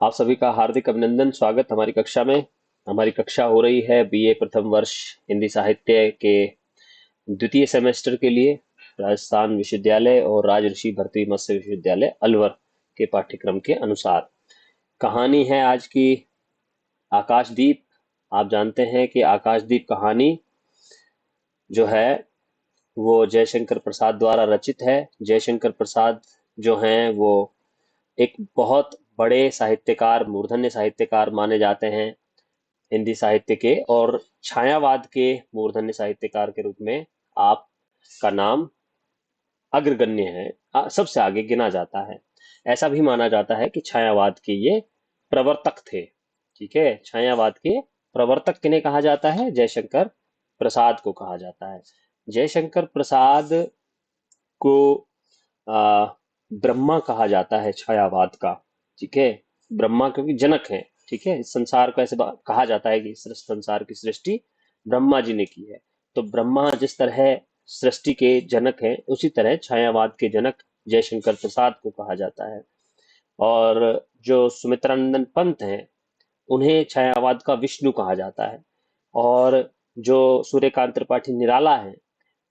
आप सभी का हार्दिक अभिनंदन, स्वागत हमारी कक्षा में। हमारी कक्षा हो रही है बीए प्रथम वर्ष हिंदी साहित्य के द्वितीय सेमेस्टर के लिए राजस्थान विश्वविद्यालय और राजऋषि भरतरी मत्स्य विश्वविद्यालय अलवर के पाठ्यक्रम के अनुसार। कहानी है आज की आकाशदीप। आप जानते हैं कि आकाशदीप कहानी जो है वो जयशंकर प्रसाद द्वारा रचित है। जयशंकर प्रसाद जो हैं वो एक बहुत बड़े साहित्यकार, मूर्धन्य साहित्यकार माने जाते हैं हिंदी साहित्य के, और छायावाद के मूर्धन्य साहित्यकार के रूप में आपका नाम अग्रगण्य है, सबसे आगे गिना जाता है। ऐसा भी माना जाता है कि छायावाद के ये प्रवर्तक थे। ठीक है, छायावाद के प्रवर्तक किन्हें कहा जाता है? जयशंकर प्रसाद को कहा जाता है। जयशंकर प्रसाद को आ, ब्रह्मा कहा जाता है छायावाद का। ठीक है, ब्रह्मा क्योंकि जनक है। ठीक है, इस संसार को ऐसे कहा जाता है कि इस संसार की सृष्टि ब्रह्मा जी ने की है। तो ब्रह्मा जिस तरह सृष्टि के जनक हैं, उसी तरह छायावाद के जनक जयशंकर प्रसाद को कहा जाता है। और जो सुमित्रानंदन पंत हैं, उन्हें छायावाद का विष्णु कहा जाता है। और जो सूर्यकांत त्रिपाठी निराला हैं,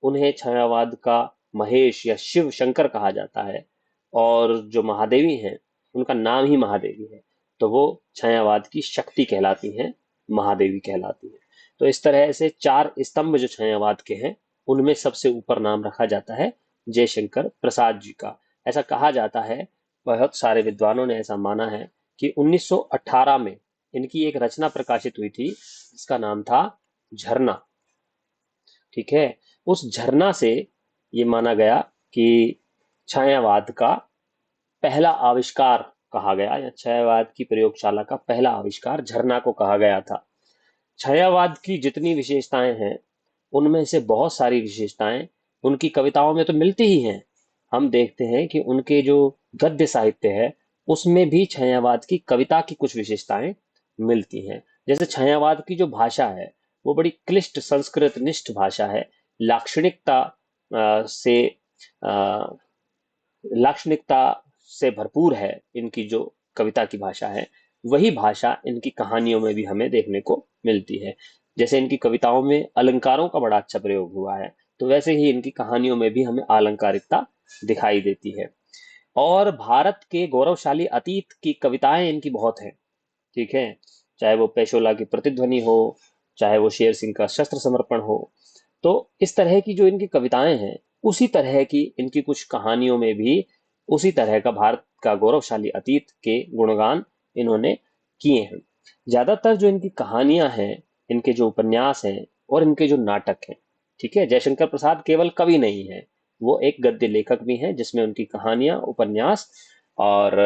उन्हें छायावाद का महेश या शिव शंकर कहा जाता है। और जो महादेवी हैं, उनका नाम ही महादेवी है, तो वो छायावाद की शक्ति कहलाती हैं, महादेवी कहलाती हैं। तो इस तरह से चार स्तंभ जो छायावाद के हैं, उनमें सबसे ऊपर नाम रखा जाता है जयशंकर प्रसाद जी का। ऐसा कहा जाता है, बहुत सारे विद्वानों ने ऐसा माना है कि 1918 में इनकी एक रचना प्रकाशित हुई थी जिसका नाम था झरना। ठीक है, उस झरना से ये माना गया कि छायावाद का पहला आविष्कार कहा गया, या छायावाद की प्रयोगशाला का पहला आविष्कार झरना को कहा गया था। छायावाद की जितनी विशेषताएं हैं, उनमें से बहुत सारी विशेषताएं उनकी कविताओं में तो मिलती ही हैं। हम देखते हैं कि उनके जो गद्य साहित्य है, उसमें भी छायावाद की कविता की कुछ विशेषताएं मिलती हैं। जैसे छायावाद की जो भाषा है, वो बड़ी क्लिष्ट संस्कृत निष्ठ भाषा है। लाक्षणिकता से लाक्षणिकता से भरपूर है इनकी जो कविता की भाषा है। वही भाषा इनकी कहानियों में भी हमें देखने को मिलती है। जैसे इनकी कविताओं में अलंकारों का बड़ा अच्छा प्रयोग हुआ है, तो वैसे ही इनकी कहानियों में भी हमें अलंकारिकता दिखाई देती है। और भारत के गौरवशाली अतीत की कविताएं इनकी बहुत हैं। ठीक है, चाहे वो पेशोला की प्रतिध्वनि हो, चाहे वो शेर सिंह का शस्त्र समर्पण हो। तो इस तरह की जो इनकी कविताएं हैं, उसी तरह की इनकी कुछ कहानियों में भी उसी तरह का भारत का गौरवशाली अतीत के गुणगान इन्होंने किए हैं। ज्यादातर जो इनकी कहानियां हैं, इनके जो उपन्यास हैं और इनके जो नाटक हैं। ठीक है, जयशंकर प्रसाद केवल कवि नहीं है, वो एक गद्य लेखक भी हैं, जिसमें उनकी कहानियां, उपन्यास और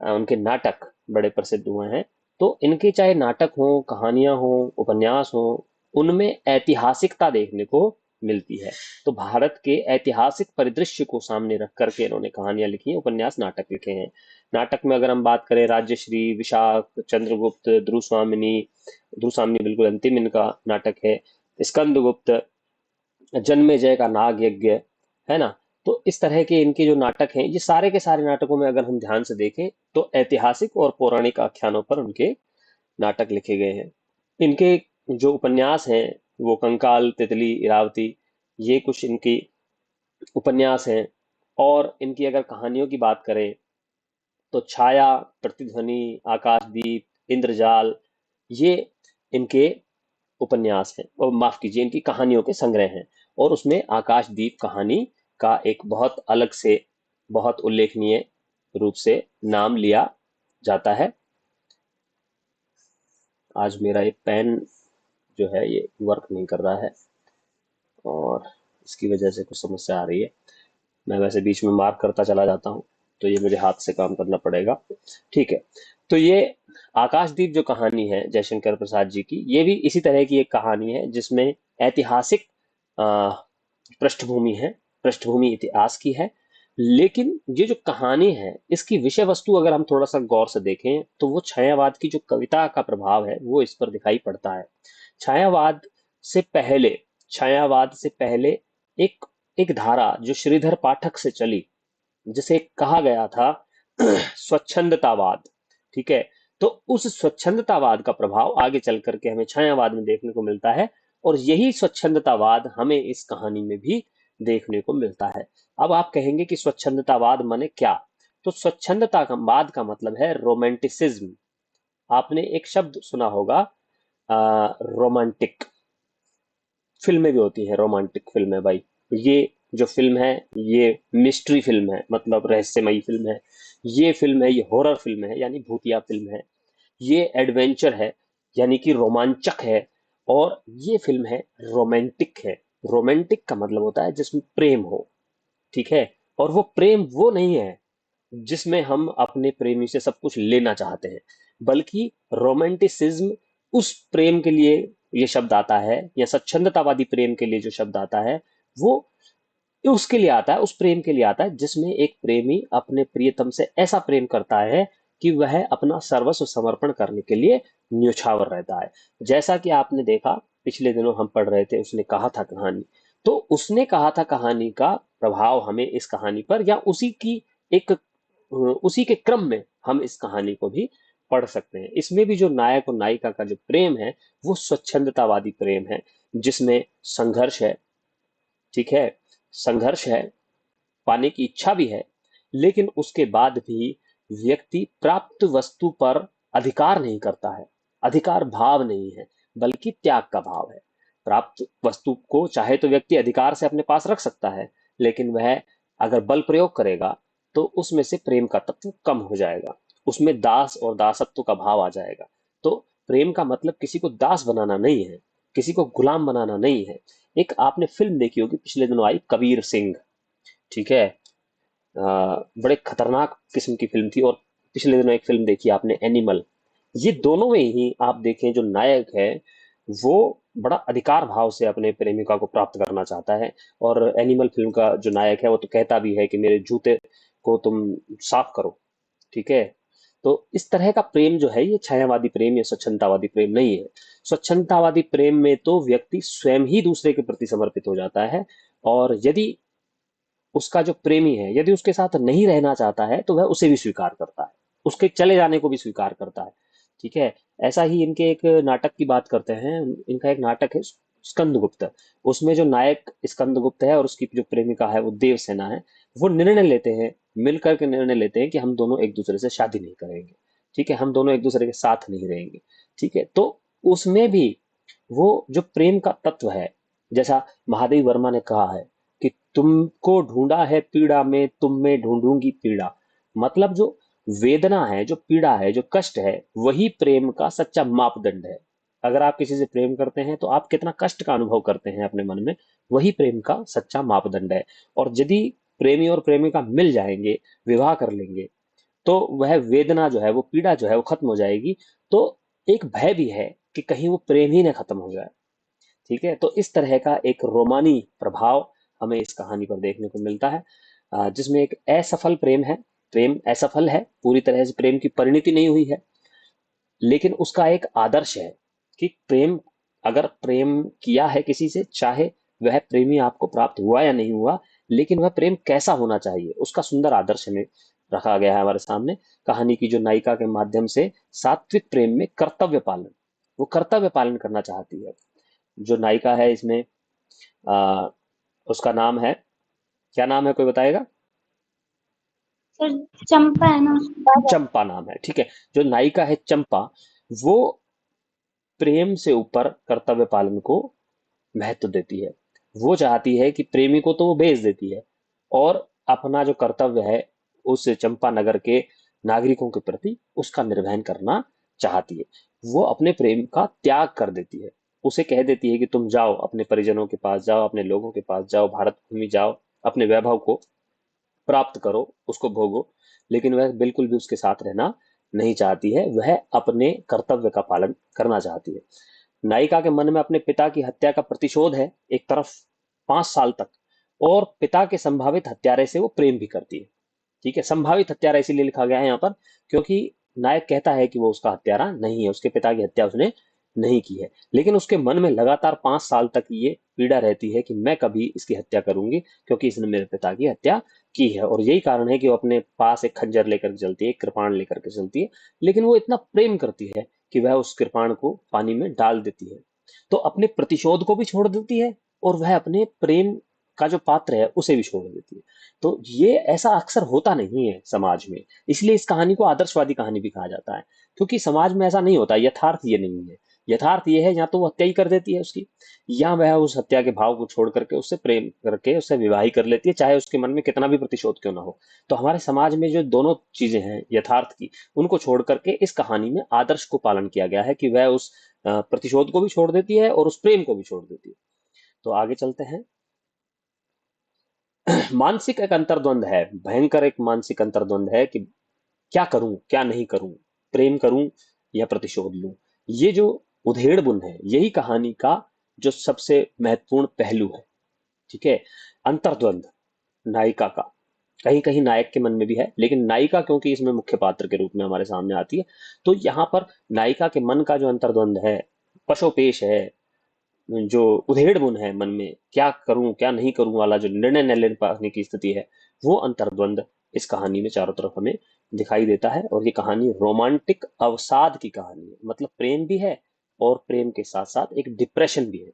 उनके नाटक बड़े प्रसिद्ध हुए हैं। तो इनके चाहे नाटक हो, कहानियां हो, उपन्यास हो, उनमें ऐतिहासिकता देखने को मिलती है। तो भारत के ऐतिहासिक परिदृश्य को सामने रख करके इन्होंने कहानियां लिखी हैं, उपन्यास, नाटक लिखे हैं। नाटक में अगर हम बात करें, राज्यश्री, विशाख, चंद्रगुप्त, ध्रुवस्वामिनी बिल्कुल अंतिम इनका नाटक है। स्कंदगुप्त, जन्मेजय का नाग यज्ञ, है ना। तो इस तरह के इनके जो नाटक हैं, ये सारे के सारे नाटकों में अगर हम ध्यान से देखें, तो ऐतिहासिक और पौराणिक आख्यानों पर उनके नाटक लिखे गए हैं। इनके जो उपन्यास हैं, वो कंकाल, तितली, इरावती, ये कुछ इनकी उपन्यास हैं। और इनकी अगर कहानियों की बात करें, तो छाया, प्रतिध्वनि, आकाशदीप, इंद्रजाल, ये इनके उपन्यास हैं, और माफ कीजिए, इनकी कहानियों के संग्रह हैं। और उसमें आकाशदीप कहानी का एक बहुत अलग से, बहुत उल्लेखनीय रूप से नाम लिया जाता है। आज मेरा ये पेन जो है ये वर्क नहीं कर रहा है, और इसकी वजह से कुछ समस्या आ रही है। मैं वैसे बीच में मार्क करता चला जाता हूँ, तो ये मुझे हाथ से काम करना पड़ेगा। ठीक है, तो ये आकाशदीप जो कहानी है जयशंकर प्रसाद जी की, ये भी इसी तरह की एक कहानी है जिसमें ऐतिहासिक आ, पृष्ठभूमि है, पृष्ठभूमि इतिहास की है। लेकिन ये जो कहानी है, इसकी विषय वस्तु अगर हम थोड़ा सा गौर से देखें, तो वो छायावाद की जो कविता का प्रभाव है, वो इस पर दिखाई पड़ता है। छायावाद से पहले छायावाद से पहले एक एक धारा जो श्रीधर पाठक से चली, जिसे कहा गया था स्वच्छंदतावाद। ठीक है। तो उस स्वच्छंदतावाद का प्रभाव आगे चल करके हमें छायावाद में देखने को मिलता है, और यही स्वच्छंदतावाद हमें इस कहानी में भी देखने को मिलता है। अब आप कहेंगे कि स्वच्छंदतावाद माने क्या? तो स्वच्छंदतावाद का मतलब है रोमांटिसिज्म। आपने एक शब्द सुना होगा, रोमांटिक। फिल्में भी होती हैं रोमांटिक फिल्में भाई। ये जो फिल्म है, ये मिस्ट्री फिल्म है, मतलब रहस्यमयी फिल्म है। ये फिल्म है, ये हॉरर फिल्म है, यानी भूतिया फिल्म है। ये एडवेंचर है, यानी कि रोमांचक है। और ये फिल्म है रोमांटिक है। रोमांटिक का मतलब होता है जिसमें प्रेम हो, ठीक है। और वो प्रेम वो नहीं है जिसमें हम अपने प्रेमी से सब कुछ लेना चाहते हैं, बल्कि रोमांटिसिज्म उस प्रेम के लिए ये शब्द आता है, या स्वच्छंदतावादी प्रेम के लिए जो शब्द आता है, वो उसके लिए आता है, उस प्रेम के लिए आता है जिसमें एक प्रेमी अपने प्रियतम से ऐसा प्रेम करता है कि वह अपना सर्वस्व समर्पण करने के लिए न्योछावर रहता है। जैसा कि आपने देखा, पिछले दिनों हम पढ़ रहे थे, उसने कहा था कहानी। तो उसने कहा था कहानी का प्रभाव हमें इस कहानी पर, या उसी की एक उसी के क्रम में हम इस कहानी को भी पढ़ सकते हैं। इसमें भी जो नायक और नायिका का जो प्रेम है, वो स्वच्छंदतावादी प्रेम है, जिसमें संघर्ष है, ठीक है। संघर्ष है, पाने की इच्छा भी है, लेकिन उसके बाद भी व्यक्ति प्राप्त वस्तु पर अधिकार नहीं करता है। अधिकार भाव नहीं है, बल्कि त्याग का भाव है। प्राप्त वस्तु को चाहे तो व्यक्ति अधिकार से अपने पास रख सकता है, लेकिन वह अगर बल प्रयोग करेगा तो उसमें से प्रेम का तत्व कम हो जाएगा, उसमें दास और दासत्व का भाव आ जाएगा। तो प्रेम का मतलब किसी को दास बनाना नहीं है, किसी को गुलाम बनाना नहीं है। एक आपने फिल्म देखी होगी, पिछले दिनों आई, कबीर सिंह, ठीक है। बड़े खतरनाक किस्म की फिल्म थी। और पिछले दिनों एक फिल्म देखी आपने, एनिमल। ये दोनों में ही आप देखें, जो नायक है वो बड़ा अधिकार भाव से अपने प्रेमिका को प्राप्त करना चाहता है। और एनिमल फिल्म का जो नायक है वो तो कहता भी है कि मेरे जूते को तुम साफ करो, ठीक है। तो इस तरह का प्रेम जो है, ये छायावादी प्रेम या स्वच्छंदतावादी प्रेम नहीं है। स्वच्छंदतावादी प्रेम में तो व्यक्ति स्वयं ही दूसरे के प्रति समर्पित हो जाता है, और यदि उसका जो प्रेमी है यदि उसके साथ नहीं रहना चाहता है तो वह उसे भी स्वीकार करता है, उसके चले जाने को भी स्वीकार करता है, ठीक है। ऐसा ही इनके एक नाटक की बात करते हैं। इनका एक नाटक है स्कंदगुप्त। उसमें जो नायक स्कंदगुप्त है और उसकी जो प्रेमिका है वो देवसेना है। वो निर्णय लेते हैं, मिलकर के निर्णय लेते हैं कि हम दोनों एक दूसरे से शादी नहीं करेंगे, ठीक है, हम दोनों एक दूसरे के साथ नहीं रहेंगे, ठीक है। तो उसमें भी वो जो प्रेम का तत्व है, जैसा महादेव वर्मा ने कहा है कि तुमको ढूंढा है पीड़ा में, तुम में ढूंढूंगी पीड़ा। मतलब जो वेदना है, जो पीड़ा है, जो कष्ट है, वही प्रेम का सच्चा मापदंड है। अगर आप किसी से प्रेम करते हैं तो आप कितना कष्ट का अनुभव करते हैं अपने मन में, वही प्रेम का सच्चा मापदंड है। और यदि प्रेमी और प्रेमिका मिल जाएंगे, विवाह कर लेंगे, तो वह वेदना जो है, वो पीड़ा जो है, वो खत्म हो जाएगी। तो एक भय भी है कि कहीं वो प्रेम ही ना खत्म हो जाए, ठीक है। तो इस तरह का एक रोमानी प्रभाव हमें इस कहानी पर देखने को मिलता है, जिसमें एक असफल प्रेम है। प्रेम असफल है, पूरी तरह से प्रेम की परिणति नहीं हुई है, लेकिन उसका एक आदर्श है कि प्रेम, अगर प्रेम किया है किसी से, चाहे वह प्रेमी आपको प्राप्त हुआ या नहीं हुआ, लेकिन वह प्रेम कैसा होना चाहिए, उसका सुंदर आदर्श हमें रखा गया है हमारे सामने। कहानी की जो नायिका के माध्यम से सात्विक प्रेम में कर्तव्य पालन, वो कर्तव्य पालन करना चाहती है। जो नायिका है इसमें, आ, उसका नाम है, क्या नाम है, कोई बताएगा? सर, चंपा है ना? चंपा नाम है, ठीक है। जो नायिका है चंपा, वो प्रेम से ऊपर कर्तव्य पालन को महत्व देती है। वो चाहती है कि प्रेमी को तो वो भेज देती है, और अपना जो कर्तव्य है उस चंपा नगर के नागरिकों के प्रति उसका निर्वहन करना चाहती है। वो अपने प्रेम का त्याग कर देती है, उसे कह देती है कि तुम जाओ, अपने परिजनों के पास जाओ, अपने लोगों के पास जाओ, भारत भूमि जाओ, अपने वैभव को प्राप्त करो, उसको भोगो। लेकिन वह बिल्कुल भी उसके साथ रहना नहीं चाहती है, वह अपने कर्तव्य का पालन करना चाहती है। नायिका के मन में अपने पिता की हत्या का प्रतिशोध है एक तरफ, 5 साल तक, और पिता के संभावित हत्यारे से वो प्रेम भी करती है, ठीक है। संभावित हत्यारा इसीलिए लिखा गया है यहाँ पर, क्योंकि नायक कहता है कि वो उसका हत्यारा नहीं है, उसके पिता की हत्या उसने नहीं की है, लेकिन उसके मन में लगातार 5 साल तक ये पीड़ा रहती है कि मैं कभी इसकी हत्या करूंगी, क्योंकि इसने मेरे पिता की हत्या की है। और यही कारण है कि वो अपने पास एक खंजर लेकर के चलती है, एक कृपाण लेकर के चलती है, लेकिन वो इतना प्रेम करती है कि वह उस कृपाण को पानी में डाल देती है। तो अपने प्रतिशोध को भी छोड़ देती है, और वह अपने प्रेम का जो पात्र है उसे भी छोड़ देती है। तो ये ऐसा अक्सर होता नहीं है समाज में, इसलिए इस कहानी को आदर्शवादी कहानी भी कहा जाता है, क्योंकि समाज में ऐसा नहीं होता, यथार्थ ये नहीं है। यथार्थ ये है, या तो वो हत्या ही कर देती है उसकी, या वह उस हत्या के भाव को छोड़ करके उससे प्रेम करके उससे विवाह ही कर लेती है, चाहे उसके मन में कितना भी प्रतिशोध क्यों ना हो। तो हमारे समाज में जो दोनों चीजें हैं यथार्थ की, उनको छोड़ करके इस कहानी में आदर्श को पालन किया गया है कि वह उस प्रतिशोध को भी छोड़ देती है और उस प्रेम को भी छोड़ देती है। तो आगे चलते हैं। मानसिक एक अंतर्द्वंद है, भयंकर एक मानसिक अंतर्द्वंद है कि क्या करूं क्या नहीं करूं, प्रेम करूं या प्रतिशोध लूं। ये जो उधेड़ बुन है, यही कहानी का जो सबसे महत्वपूर्ण पहलू है। ठीक है, अंतर्द्वंद नायिका का, कहीं कहीं नायक के मन में भी है, लेकिन नायिका क्योंकि इसमें मुख्य पात्र के रूप में हमारे सामने आती है, तो यहाँ पर नायिका के मन का जो अंतर्द्वंद है, पशोपेश है, जो उधेड़ बुन है मन में, क्या करूं क्या नहीं करूं वाला जो निर्णय न ले पाने की स्थिति है, वो अंतर्द्वंद इस कहानी में चारों तरफ हमें दिखाई देता है। और ये कहानी रोमांटिक अवसाद की कहानी है, मतलब प्रेम भी है और प्रेम के साथ साथ एक डिप्रेशन भी है।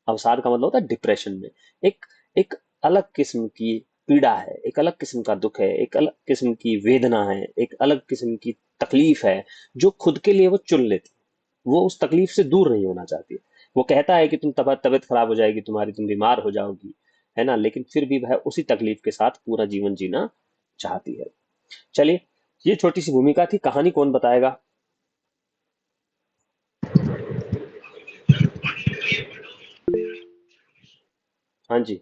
अवसाद का मतलब होता है डिप्रेशन में, एक एक अलग किस्म की पीड़ा है, एक अलग किस्म का दुख है, एक अलग किस्म की वेदना है, एक अलग किस्म की तकलीफ है, जो खुद के लिए वो चुन लेती है। वो उस तकलीफ से दूर नहीं होना चाहती। वो कहता है कि तुम तबीयत खराब हो जाएगी तुम्हारी, तुम बीमार हो जाओगी, है ना, लेकिन फिर भी वह उसी तकलीफ के साथ पूरा जीवन जीना चाहती है। चलिए, ये छोटी सी भूमिका थी, कहानी कौन बताएगा? हाँ जी,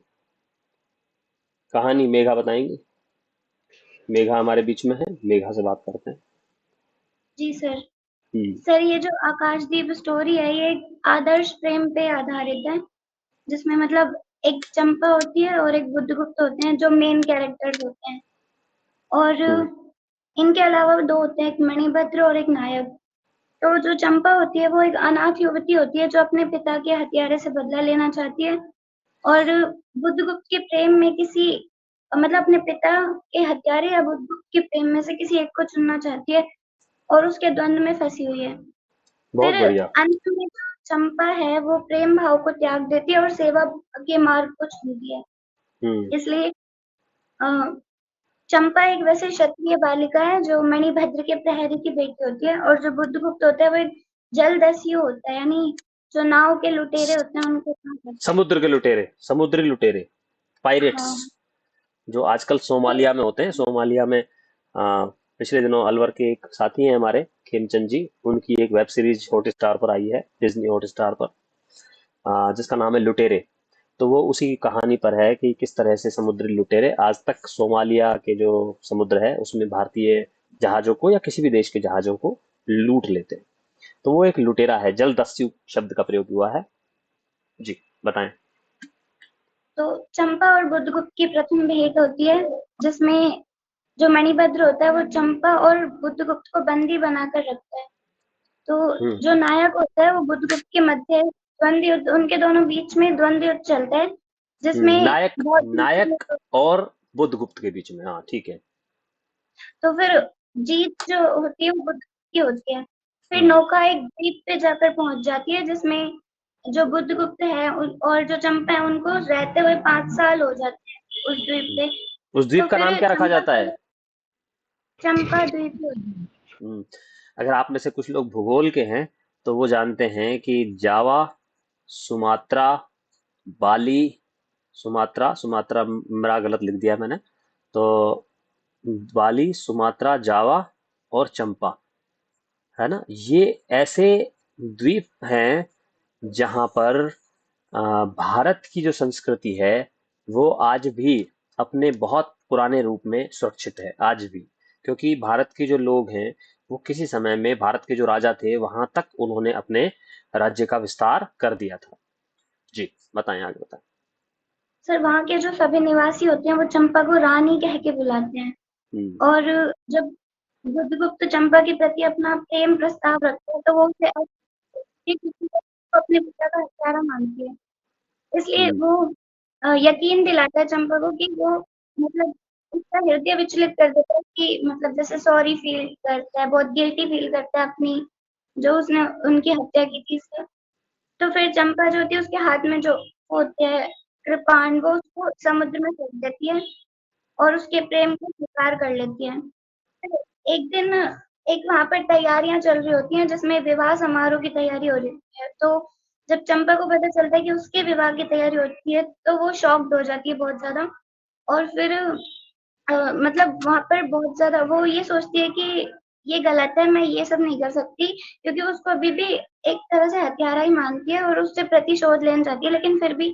कहानी मेघा बताएंगी। मेघा हमारे बीच में है, मेघा से बात करते हैं। जी सर। हम्म। सर ये जो आकाशदीप स्टोरी है ये एक आदर्श प्रेम पे आधारित है, जिसमें मतलब एक चंपा होती है और एक बुद्धगुप्त होते हैं जो मेन कैरेक्टर्स होते हैं। और हम्म। इनके अलावा दो होते हैं, एक मणिभद्र और एक नायक। तो जो चंपा होती है वो एक अनाथ युवती होती है जो अपने पिता के हत्यारे से बदला लेना चाहती है, और बुद्धगुप्त के प्रेम में किसी मतलब अपने पिता के हत्यारे या बुद्धगुप्त के प्रेम में से किसी एक को चुनना चाहती है, और उसके द्वंद में फंसी हुई है। बहुत फिर बढ़िया। अंत में जो चंपा है वो प्रेम भाव को त्याग देती है और सेवा के मार्ग को चुनती है। हम्म। इसलिए अ, चंपा एक वैसे क्षत्रिय बालिका है जो मणिभद्र के प्रहरी की बेटी होती है, और जो बुद्धगुप्त होता है वो एक जलदस्यु होता है, यानी जो नाव के लुटेरे होते हैं उनको काम करता है। समुद्र के लुटेरे, समुद्री लुटेरे, पायरेट्स, हाँ। जो आजकल सोमालिया में होते हैं। सोमालिया में पिछले दिनों अलवर के एक साथी हैं हमारे, खेमचंद जी, उनकी एक वेब सीरीज हॉट स्टार पर आई है, डिज्नी हॉट स्टार पर, जिसका नाम है लुटेरे। तो वो उसी कहानी पर है कि किस तरह से समुद्री लुटेरे आज तक सोमालिया के जो समुद्र है उसमें भारतीय जहाजों को या किसी भी देश के जहाजों को लूट लेते हैं। तो वो एक लुटेरा है, जलदस्यु शब्द का प्रयोग हुआ है। जी, बताएं। तो चंपा और बुद्धगुप्त की प्रथम भेंट होती है, जिसमें जो मणिभद्र होता है वो चंपा और बुद्धगुप्त को बंदी बनाकर रखता है। तो हम्म। जो नायक होता है वो बुद्धगुप्त के मध्य द्वंद्व युद्ध, उनके दोनों बीच में द्वंद्व युद्ध चलता है, जिसमें नायक, बहुत। नायक और बुद्धगुप्त के बीच में, हाँ ठीक है। तो फिर जीत जो होती है वो बुद्धगुप्त की होती है। फिर हम्म। नौका एक द्वीप पे जाकर पहुंच जाती है, जिसमें जो बुद्धगुप्त है और जो चंपा है उनको रहते हुए 5 साल हो जाते हैं उस द्वीप पे। उस तो द्वीप का नाम फिर क्या रखा जाता है? चंपा द्वीप होती है। हम्म, अगर आप में से कुछ लोग भूगोल के हैं तो वो जानते हैं कि जावा, सुमात्रा, बाली, सुमात्रा, सुमात्रा मेरा गलत लिख दिया मैंने, तो बाली, सुमात्रा, जावा और चंपा, है ना, ये ऐसे द्वीप हैं जहां पर भारत की जो संस्कृति है वो आज भी अपने बहुत पुराने रूप में सुरक्षित है आज भी, क्योंकि भारत के जो लोग हैं वो किसी समय में भारत के जो राजा थे वहां तक उन्होंने अपने राज्य का विस्तार कर दिया था। जी, बताएं, आगे बताएं। सर वहाँ के जो सभी निवासी होते हैं वो चंपा को रानी कह के बुलाते हैं। हम्म। और जब बुद्धगुप्त चंपा के प्रति अपना प्रेम प्रस्ताव रखते हैं तो वो उसे कि किसी को अपने पिता का हत्यारा मानती है। इसलिए हम्म। वो यकीन दिलाता है चंपा को कि वो मतलब उसका हृदय विचलित कर देता है कि मतलब जैसे सॉरी फील करता है, बहुत गिल्टी फील करता है अपनी जो उसने उनकी हत्या की थी इससे। तो फिर चंपा जो होती है उसके हाथ में जो होते हैं कृपाण वो उसको समुद्र में फेंक देती है और उसके प्रेम को स्वीकार कर लेती है। फिर एक दिन एक वहां पर तैयारियां चल रही होती हैं जिसमें विवाह समारोह की तैयारी हो रही होती है। तो जब चंपा को पता चलता है कि उसके विवाह की तैयारी होती है तो वो शॉक्ड हो जाती है बहुत ज्यादा। और फिर मतलब वहां पर बहुत ज्यादा वो ये सोचती है कि ये गलत है, मैं ये सब नहीं कर सकती, क्योंकि उसको अभी भी एक तरह से हत्यारा ही मानती है और उससे प्रतिशोध लेना चाहती है, लेकिन फिर भी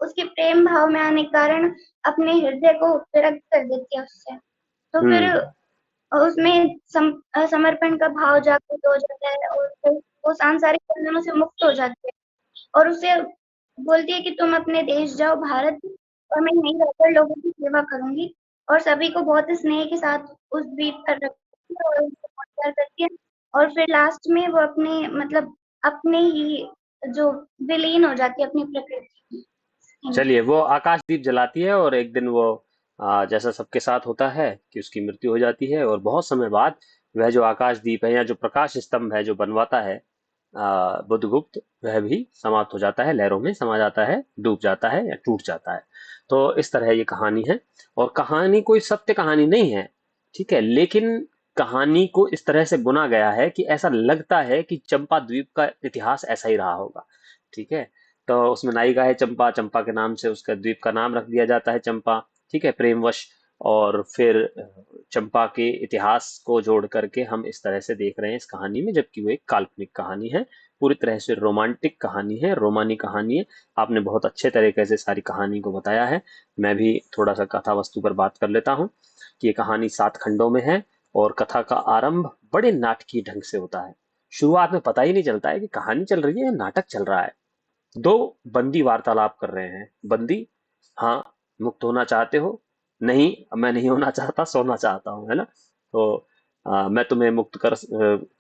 उसके प्रेम भाव में आने के कारण अपने हृदय को विरक्त कर देती है उससे। तो फिर हम्म। उसमें समर्पण का भाव जागृत हो जाता है और फिर वो सांसारिक बंधनों से मुक्त हो जाती है और उसे बोलती है कि तुम अपने देश जाओ भारत, और मैं यहीं रहकर लोगों की सेवा करूंगी। और सभी को बहुत स्नेह के साथ उस द्वीप पर रखती है और उनको बहुत प्यार करती है। और फिर लास्ट में वो अपने मतलब अपने ही जो विलीन हो जाती है अपनी प्रकृति में। चलिए, वो आकाशदीप जलाती है और एक दिन वो जैसा सबके साथ होता है कि उसकी मृत्यु हो जाती है, और बहुत समय बाद वह जो आकाशदीप है या जो प्रकाश स्तंभ है जो बनवाता है बुद्धगुप्त, वह भी समाप्त हो जाता है, लहरों में समा जाता है, डूब जाता है या टूट जाता है। तो इस तरह ये कहानी है, और कहानी कोई सत्य कहानी नहीं है, ठीक है, लेकिन कहानी को इस तरह से बुना गया है कि ऐसा लगता है कि चंपा द्वीप का इतिहास ऐसा ही रहा होगा, ठीक है। तो उसमें नायिका है चंपा, चंपा के नाम से उसका द्वीप का नाम रख दिया जाता है चंपा, ठीक है, प्रेमवश। और फिर चंपा के इतिहास को जोड़ करके हम इस तरह से देख रहे हैं इस कहानी में, जबकि वो एक काल्पनिक कहानी है, पूरी तरह से रोमांटिक कहानी है, रोमानी कहानी है। आपने बहुत अच्छे तरीके से सारी कहानी को बताया है। मैं भी थोड़ा सा कथा वस्तु पर बात कर लेता हूँ कि ये कहानी 7 खंडों में है, और कथा का आरंभ बड़े नाटकीय ढंग से होता है। शुरुआत में पता ही नहीं चलता है कि कहानी चल रही है या नाटक चल रहा है। 2 बंदी वार्तालाप कर रहे हैं। बंदी, हाँ, मुक्त होना चाहते हो? नहीं, मैं नहीं होना चाहता, सोना चाहता हूँ, है ना? तो मैं तुम्हें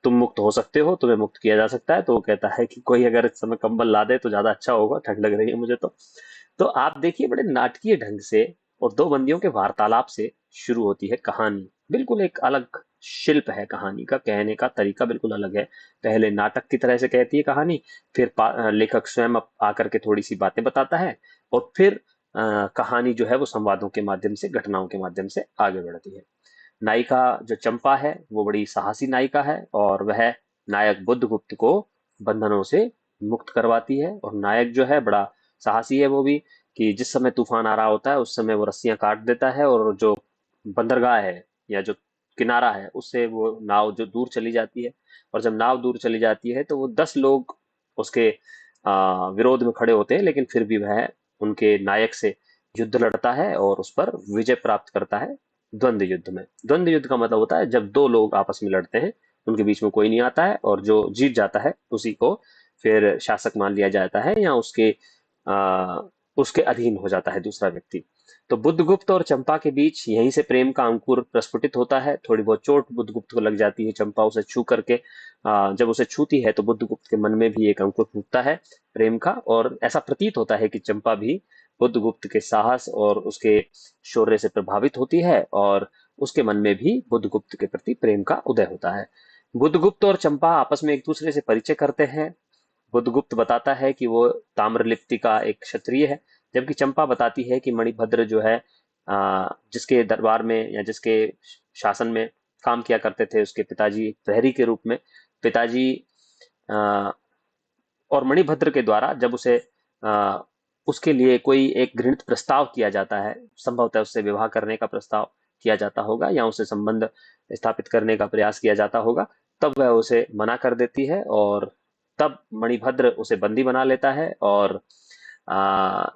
तुम मुक्त हो सकते हो, तुम्हें मुक्त किया जा सकता है। तो वो कहता है कि कोई अगर इस समय कंबल ला दे तो ज्यादा अच्छा होगा, ठंड लग रही है मुझे तो आप देखिए बड़े नाटकीय ढंग से और 2 बंदियों के वार्तालाप से शुरू होती है कहानी। बिल्कुल एक अलग शिल्प है, कहानी का कहने का तरीका बिल्कुल अलग है। पहले नाटक की तरह से कहती है कहानी, फिर लेखक स्वयं आकर के थोड़ी सी बातें बताता है, और फिर कहानी जो है वो संवादों के माध्यम से, घटनाओं के माध्यम से आगे बढ़ती है। नायिका जो चंपा है वो बड़ी साहसी नायिका है, और वह नायक बुद्धगुप्त को बंधनों से मुक्त करवाती है। और नायक जो है बड़ा साहसी है वो भी, कि जिस समय तूफान आ रहा होता है उस समय वो रस्सियां काट देता है, और जो बंदरगाह है या जो किनारा है उससे वो नाव जो दूर चली जाती है। और जब नाव दूर चली जाती है तो वो 10 लोग उसके विरोध में खड़े होते हैं, लेकिन फिर भी वह उनके नायक से युद्ध लड़ता है और उस पर विजय प्राप्त करता है। द्वंद्व युद्ध में, द्वंद्व युद्ध का मतलब होता है जब 2 लोग आपस में लड़ते हैं, उनके बीच में कोई नहीं आता है, और जो जीत जाता है उसी को फिर शासक मान लिया जाता है, या आ, उसके अधीन हो जाता है दूसरा व्यक्ति। तो बुद्धगुप्त और चंपा के बीच यहीं से प्रेम का अंकुर प्रस्फुटित होता है। थोड़ी बहुत चोट बुद्धगुप्त को लग जाती है, चंपा उसे छू करके जब उसे छूती है तो बुद्धगुप्त के मन में भी एक अंकुर फूटता है प्रेम का, और ऐसा प्रतीत होता है कि चंपा भी बुद्धगुप्त के साहस और उसके शौर्य से प्रभावित होती है, और उसके मन में भी बुद्धगुप्त के प्रति प्रेम का उदय होता है। बुद्धगुप्त और चंपा आपस में एक दूसरे से परिचय करते हैं। बुद्धगुप्त बताता है कि वो ताम्रलिप्ति का एक क्षत्रिय है, जबकि चंपा बताती है कि मणिभद्र जो है जिसके दरबार में या जिसके शासन में काम किया करते थे उसके पिताजी एक प्रहरी के रूप में, पिताजी आ, और मणिभद्र के द्वारा जब उसे आ, उसके लिए कोई एक घृणित प्रस्ताव किया जाता है, संभवतः उससे विवाह करने का प्रस्ताव किया जाता होगा या उसे संबंध स्थापित करने का प्रयास किया जाता होगा, तब वह उसे मना कर देती है, और तब मणिभद्र उसे बंदी बना लेता है। और आ,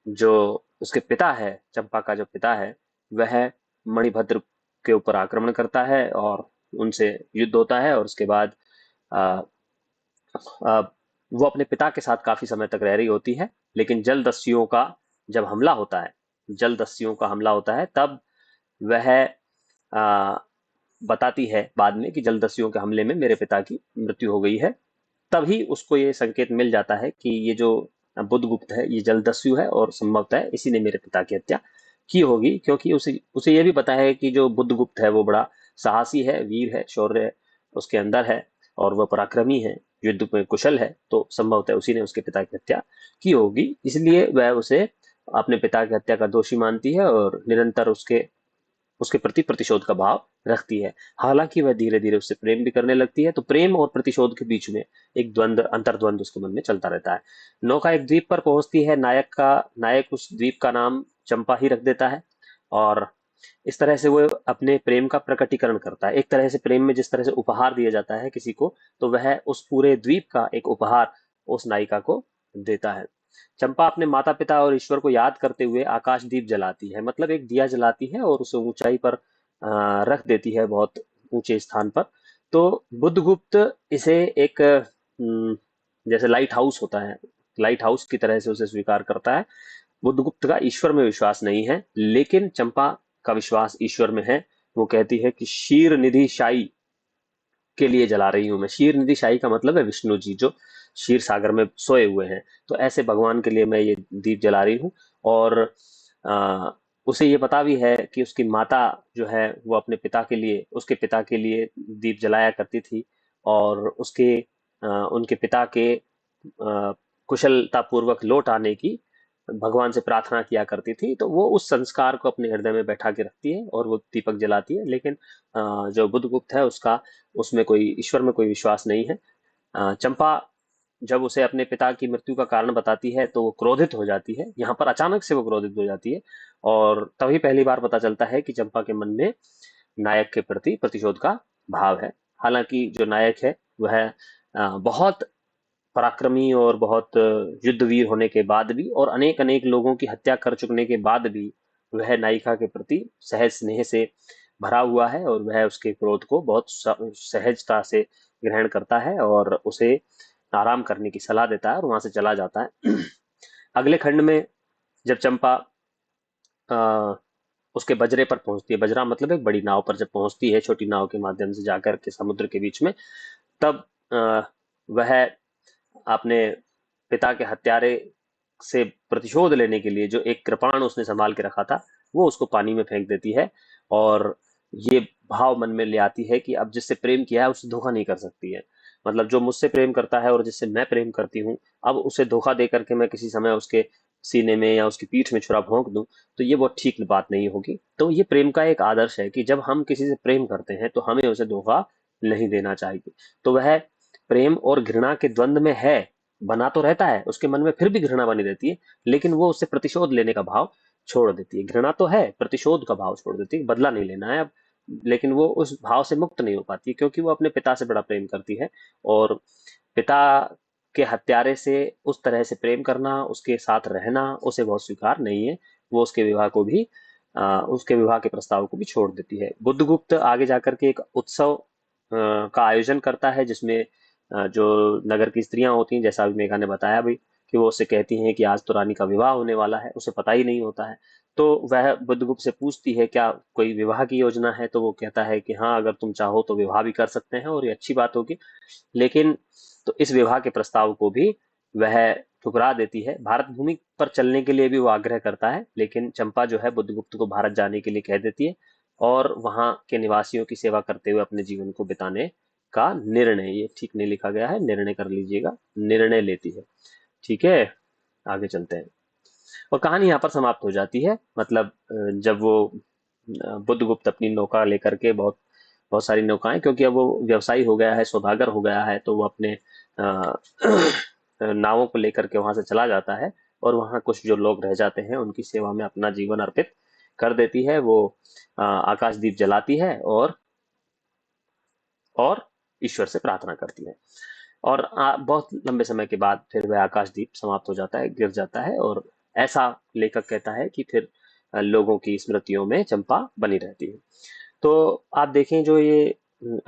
जो उसके पिता है, चंपा का जो पिता है, वह मणिभद्र के ऊपर आक्रमण करता है और उनसे युद्ध होता है। और उसके बाद आ, आ, वो अपने पिता के साथ काफी समय तक रह रही होती है, लेकिन जलदस्युओं का जब हमला होता है, जलदस्युओं का हमला होता है, तब वह आ, बताती है बाद में कि जलदस्युओं के हमले में मेरे पिता की मृत्यु हो गई है। तभी उसको ये संकेत मिल जाता है कि ये जो बुधगुप्त है ये जलदस्यु है और संभवतः इसी ने मेरे पिता की हत्या की होगी, क्योंकि उसे उसे ये भी पता है कि जो बुधगुप्त है वो बड़ा साहसी है, वीर है, शौर्य उसके अंदर है और वह पराक्रमी है, युद्ध में कुशल है, तो संभवतः उसी ने उसके पिता की हत्या की होगी। इसलिए वह उसे अपने पिता की हत्या का दोषी मानती है और निरंतर उसके उसके प्रति प्रतिशोध का भाव रखती है। हालांकि वह धीरे धीरे उससे प्रेम भी करने लगती है, तो प्रेम और प्रतिशोध के बीच में एक द्वंद्व अंतर्द्वंद उसके मन में चलता रहता है। नौका एक द्वीप पर पहुंचती है, नायक उस द्वीप का नाम चंपा ही रख देता है और इस तरह से वो अपने प्रेम का प्रकटीकरण करता है। एक तरह से प्रेम में जिस तरह से उपहार दिया जाता है किसी को, तो वह उस पूरे द्वीप का एक उपहार उस नायिका को देता है। चंपा अपने माता पिता और ईश्वर को याद करते हुए आकाश दीप जलाती है, मतलब एक दिया जलाती है और उसे ऊंचाई पर रख देती है, बहुत ऊंचे स्थान पर। तो बुद्धगुप्त इसे एक जैसे लाइट हाउस होता है, लाइट हाउस की तरह से उसे स्वीकार करता है। बुद्धगुप्त का ईश्वर में विश्वास नहीं है, लेकिन चंपा का विश्वास ईश्वर में है। वो कहती है कि शीर निधि शाही के लिए जला रही हूं मैं। शीर निधि शाही का मतलब है विष्णु जी, जो क्षीर सागर में सोए हुए हैं, तो ऐसे भगवान के लिए मैं ये दीप जला रही हूँ। और आ, उसे ये पता भी है कि उसकी माता जो है वो अपने पिता के लिए, उसके पिता के लिए दीप जलाया करती थी और उनके पिता के कुशलता पूर्वक लौट आने की भगवान से प्रार्थना किया करती थी। तो वो उस संस्कार को अपने हृदय में बैठा के रखती है और वो दीपक जलाती है। लेकिन जो बुद्धगुप्त है उसका उसमें कोई ईश्वर में कोई विश्वास नहीं है। चंपा जब उसे अपने पिता की मृत्यु का कारण बताती है तो वो क्रोधित हो जाती है। यहाँ पर अचानक से वो क्रोधित हो जाती है और तभी पहली बार पता चलता है कि चंपा के मन में नायक के प्रति प्रतिशोध का भाव है। हालांकि जो नायक है वह बहुत पराक्रमी और बहुत युद्धवीर होने के बाद भी और अनेक अनेक लोगों की हत्या कर चुकने के बाद भी वह नायिका के प्रति सहज स्नेह से भरा हुआ है और वह उसके क्रोध को बहुत सहजता से ग्रहण करता है और उसे आराम करने की सलाह देता है और वहां से चला जाता है। अगले खंड में जब चंपा आ, उसके बजरे पर पहुंचती है, बजरा मतलब एक बड़ी नाव पर जब पहुंचती है, छोटी नाव के माध्यम से जाकर के समुद्र के बीच में, तब वह अपने पिता के हत्यारे से प्रतिशोध लेने के लिए जो एक कृपाण उसने संभाल के रखा था वो उसको पानी में फेंक देती है और ये भाव मन में ले आती है कि अब जिससे प्रेम किया है उससे धोखा नहीं कर सकती है। मतलब जो मुझसे प्रेम करता है और जिससे मैं प्रेम करती हूँ, अब उसे धोखा दे करके मैं किसी समय उसके सीने में या उसकी पीठ में छुरा भोंक दूं, तो ये बहुत ठीक बात नहीं होगी। तो ये प्रेम का एक आदर्श है कि जब हम किसी से प्रेम करते हैं तो हमें उसे धोखा नहीं देना चाहिए। तो वह प्रेम और घृणा के द्वंद में है, बना तो रहता है उसके मन में, फिर भी घृणा बनी रहती है, लेकिन वो उससे प्रतिशोध लेने का भाव छोड़ देती है। घृणा तो है, प्रतिशोध का भाव छोड़ देती है, बदला नहीं लेना है अब। लेकिन वो उस भाव से मुक्त नहीं हो पाती क्योंकि वो अपने पिता से बड़ा प्रेम करती है और पिता के हत्यारे से उस तरह से प्रेम करना, उसके साथ रहना उसे बहुत स्वीकार नहीं है। वो उसके विवाह के प्रस्ताव को भी छोड़ देती है। बुद्धगुप्त आगे जाकर के एक उत्सव का आयोजन करता है जिसमें जो नगर की स्त्रियां होती हैं, जैसा अभी मेघा ने बताया भी, कि वो उससे कहती हैं कि आज तो रानी का विवाह होने वाला है, उसे पता ही नहीं होता है। तो वह बुद्धगुप्त से पूछती है क्या कोई विवाह की योजना है, तो वो कहता है कि हाँ, अगर तुम चाहो तो विवाह भी कर सकते हैं और ये अच्छी बात होगी। लेकिन तो इस विवाह के प्रस्ताव को भी वह ठुकरा देती है। भारत भूमि पर चलने के लिए भी वो आग्रह करता है, लेकिन चंपा जो है बुद्धगुप्त को भारत जाने के लिए कह देती है और वहां के निवासियों की सेवा करते हुए अपने जीवन को बिताने का निर्णय, ये ठीक नहीं लिखा गया है, निर्णय कर लीजिएगा, निर्णय लेती है। ठीक है, आगे चलते हैं। और कहानी यहाँ पर समाप्त हो जाती है। मतलब जब वो बुद्धगुप्त अपनी नौका लेकर के, बहुत बहुत सारी नौकाएं, क्योंकि अब वो व्यवसायी हो गया है, सौदागर हो गया है, तो वो अपने अ, नावों को लेकर के वहां से चला जाता है और वहां कुछ जो लोग रह जाते हैं उनकी सेवा में अपना जीवन अर्पित कर देती है। वो आकाशदीप जलाती है और ईश्वर से प्रार्थना करती है और बहुत लंबे समय के बाद फिर वह आकाशदीप समाप्त हो जाता है, गिर जाता है और ऐसा लेखक कहता है कि फिर लोगों की स्मृतियों में चंपा बनी रहती है। तो आप देखें जो ये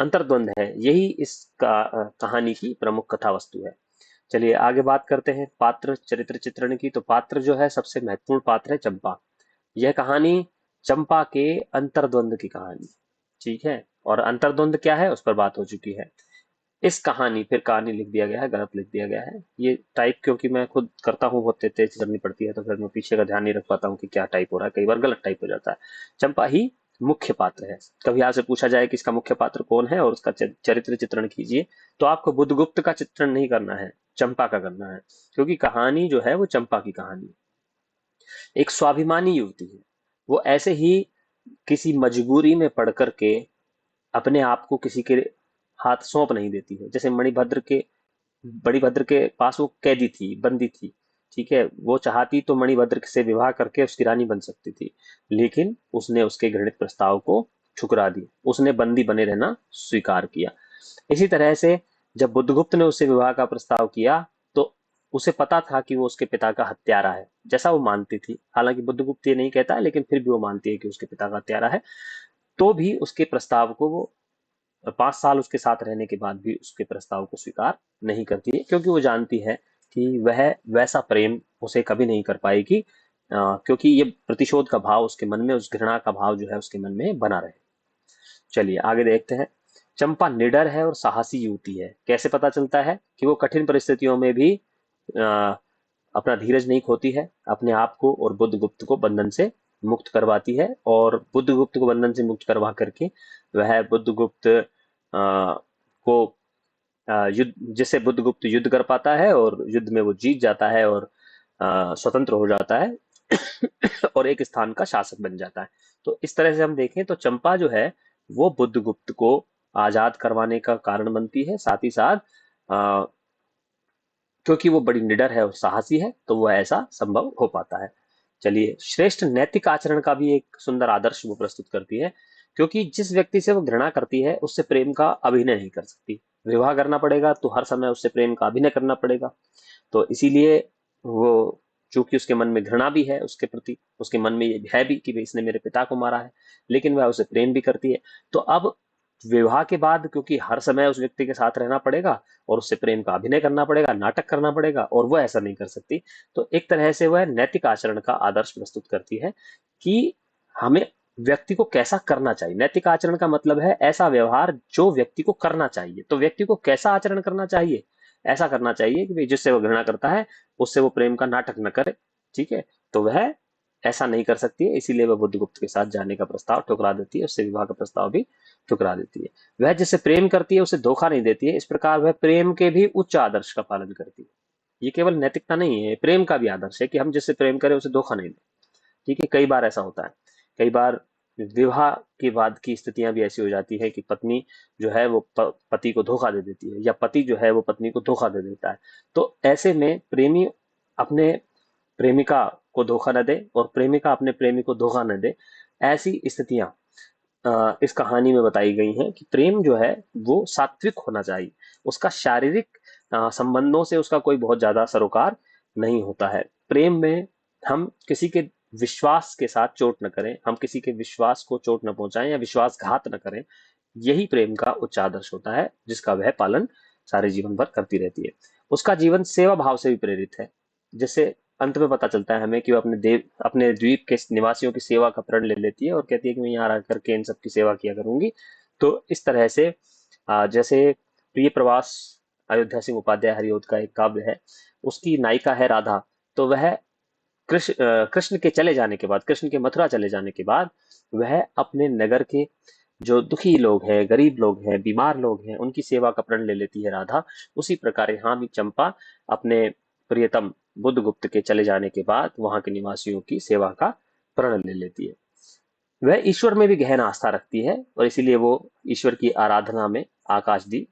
अंतर्द्वंद है, यही इस कहानी की प्रमुख कथा वस्तु है। चलिए आगे बात करते हैं पात्र चरित्र चित्रण की। तो पात्र जो है, सबसे महत्वपूर्ण पात्र है चंपा। यह कहानी चंपा के अंतर्द्वंद की कहानी। ठीक है, और अंतर्द्वंद क्या है उस पर बात हो चुकी है। इस कहानी, फिर कहानी लिख दिया गया है, गलत लिख दिया गया है। ये टाइप क्योंकि मैं खुद करता हूँ, बहुत तेज करनी पड़ती है, तो फिर मैं पीछे का ध्यान नहीं रख पाता हूँ कि क्या टाइप हो रहा है, कई बार गलत टाइप हो जाता है। चंपा ही मुख्य पात्र है। कभी आपसे पूछा जाए कि इसका मुख्य पात्र कौन है और उसका चरित्र चित्रण कीजिए, तो आपको बुद्धगुप्त का चित्रण नहीं करना है, चंपा का करना है, क्योंकि कहानी जो है वो चंपा की कहानी है। एक स्वाभिमानी युवती है, वो ऐसे ही किसी मजबूरी में पड़ करके अपने आप को किसी के हाथ सौंप नहीं देती है। जैसे मणिभद्र के पास वो कैदी थी, बंदी थी, ठीक है, वो चाहती तो मणिभद्र से विवाह करके उसकी रानी बन सकती थी, लेकिन उसने उसके घृणित प्रस्ताव को ठुकरा दिया, उसने बंदी बने रहना स्वीकार किया। इसी तरह से जब बुद्धगुप्त ने उससे विवाह का प्रस्ताव किया, तो उसे पता था कि वो उसके पिता का हत्यारा है, जैसा वो मानती थी। हालांकि बुद्धगुप्त ये नहीं कहता है, लेकिन फिर भी वो मानती है कि उसके पिता का हत्यारा है। तो भी उसके प्रस्ताव को वो 5 साल उसके साथ रहने के बाद भी उसके प्रस्ताव को स्वीकार नहीं करती है, क्योंकि वो जानती है कि वह वैसा प्रेम उसे कभी नहीं कर पाएगी, क्योंकि ये प्रतिशोध का भाव उसके मन में, उस घृणा का भाव जो है उसके मन में बना रहे। चलिए आगे देखते हैं। चंपा निडर है और साहसी युवती है। कैसे पता चलता है कि वो कठिन परिस्थितियों में भी अ, अपना धीरज नहीं खोती है, अपने आप को और बुद्धगुप्त को बंधन से मुक्त करवाती है, और बुद्धगुप्त को बंधन से मुक्त करवा करके वह बुद्धगुप्त को युद्ध, जिससे बुद्धगुप्त युद्ध कर पाता है और युद्ध में वो जीत जाता है और स्वतंत्र हो जाता है और एक स्थान का शासक बन जाता है। तो इस तरह से हम देखें तो चंपा जो है वो बुद्धगुप्त को आजाद करवाने का कारण बनती है, साथ ही साथ अ, क्योंकि वो बड़ी निडर है और साहसी है, तो वो ऐसा संभव हो पाता है। चलिए, श्रेष्ठ नैतिक आचरण का भी एक सुंदर आदर्श वो प्रस्तुत करती है, क्योंकि जिस व्यक्ति से वो घृणा करती है उससे प्रेम का अभिनय नहीं कर सकती। विवाह करना पड़ेगा तो हर समय उससे प्रेम का अभिनय करना पड़ेगा। तो इसीलिए वो, चूंकि उसके मन में घृणा भी है उसके प्रति, उसके मन में ये है भी कि भाई इसने मेरे पिता को मारा है, लेकिन वह उसे प्रेम भी करती है। तो अब विवाह के बाद क्योंकि हर समय उस व्यक्ति के साथ रहना पड़ेगा और उससे प्रेम का अभिनय करना पड़ेगा, नाटक करना पड़ेगा, और वो ऐसा नहीं कर सकती। तो एक तरह से वह नैतिक आचरण का आदर्श प्रस्तुत करती है कि हमें व्यक्ति को कैसा करना चाहिए। नैतिक आचरण का मतलब है ऐसा व्यवहार जो व्यक्ति को करना चाहिए। तो व्यक्ति को कैसा आचरण करना चाहिए? ऐसा करना चाहिए कि भाई जिससे वो घृणा करता है उससे वो प्रेम का नाटक न करे, ठीक है। तो वह ऐसा नहीं कर सकती है, इसीलिए वह बुद्धगुप्त के साथ जाने का प्रस्ताव ठुकरा देती है, उससे विवाह का प्रस्ताव भी ठुकरा देती है। वह जिससे प्रेम करती है उसे धोखा नहीं देती है, इस प्रकार वह प्रेम के भी उच्च आदर्श का पालन करती है। ये केवल नैतिकता नहीं है, प्रेम का भी आदर्श है कि हम जिससे प्रेम करें उसे धोखा नहीं दें, ठीक है। कई बार ऐसा होता है, कई बार विवाह के बाद की स्थितियां भी ऐसी हो जाती है कि पत्नी जो है वो पति को धोखा दे देती है, या पति जो है वो पत्नी को धोखा दे देता है। तो ऐसे में प्रेमी अपने प्रेमिका को धोखा न दे और प्रेमिका अपने प्रेमी को धोखा न दे। ऐसी स्थितियां इस कहानी में बताई गई हैं कि प्रेम जो है वो सात्विक होना चाहिए। उसका शारीरिक संबंधों से उसका कोई बहुत ज्यादा सरोकार नहीं होता है। प्रेम में हम किसी के विश्वास के साथ चोट न करें, हम किसी के विश्वास को चोट न पहुंचाएं या विश्वासघात न करें। यही प्रेम का उच्च आदर्श होता है, जिसका वह पालन सारे जीवन भर करती रहती है। उसका जीवन सेवा भाव से भी प्रेरित है, जिससे अंत में पता चलता है हमें कि वो अपने द्वीप के निवासियों की सेवा का प्रण ले लेती है और कहती है कि मैं यहाँ रह करके इन सबकी सेवा किया करूंगी। तो इस तरह से जैसे प्रिय प्रवास अयोध्या सिंह उपाध्याय हरिओद का एक काव्य है, उसकी नायिका है राधा। तो वह कृष्ण के चले जाने के बाद, कृष्ण के मथुरा चले जाने के बाद, वह अपने नगर के जो दुखी लोग हैं, गरीब लोग हैं, बीमार लोग हैं, उनकी सेवा का प्रण ले लेती है राधा। उसी प्रकार यहाँ भी चंपा अपने प्रियतम बुद्धगुप्त के चले जाने के बाद वहां के निवासियों की सेवा का प्रण ले लेती है। वह ईश्वर में भी गहन आस्था रखती है और इसीलिए वो ईश्वर की आराधना में आकाशदीप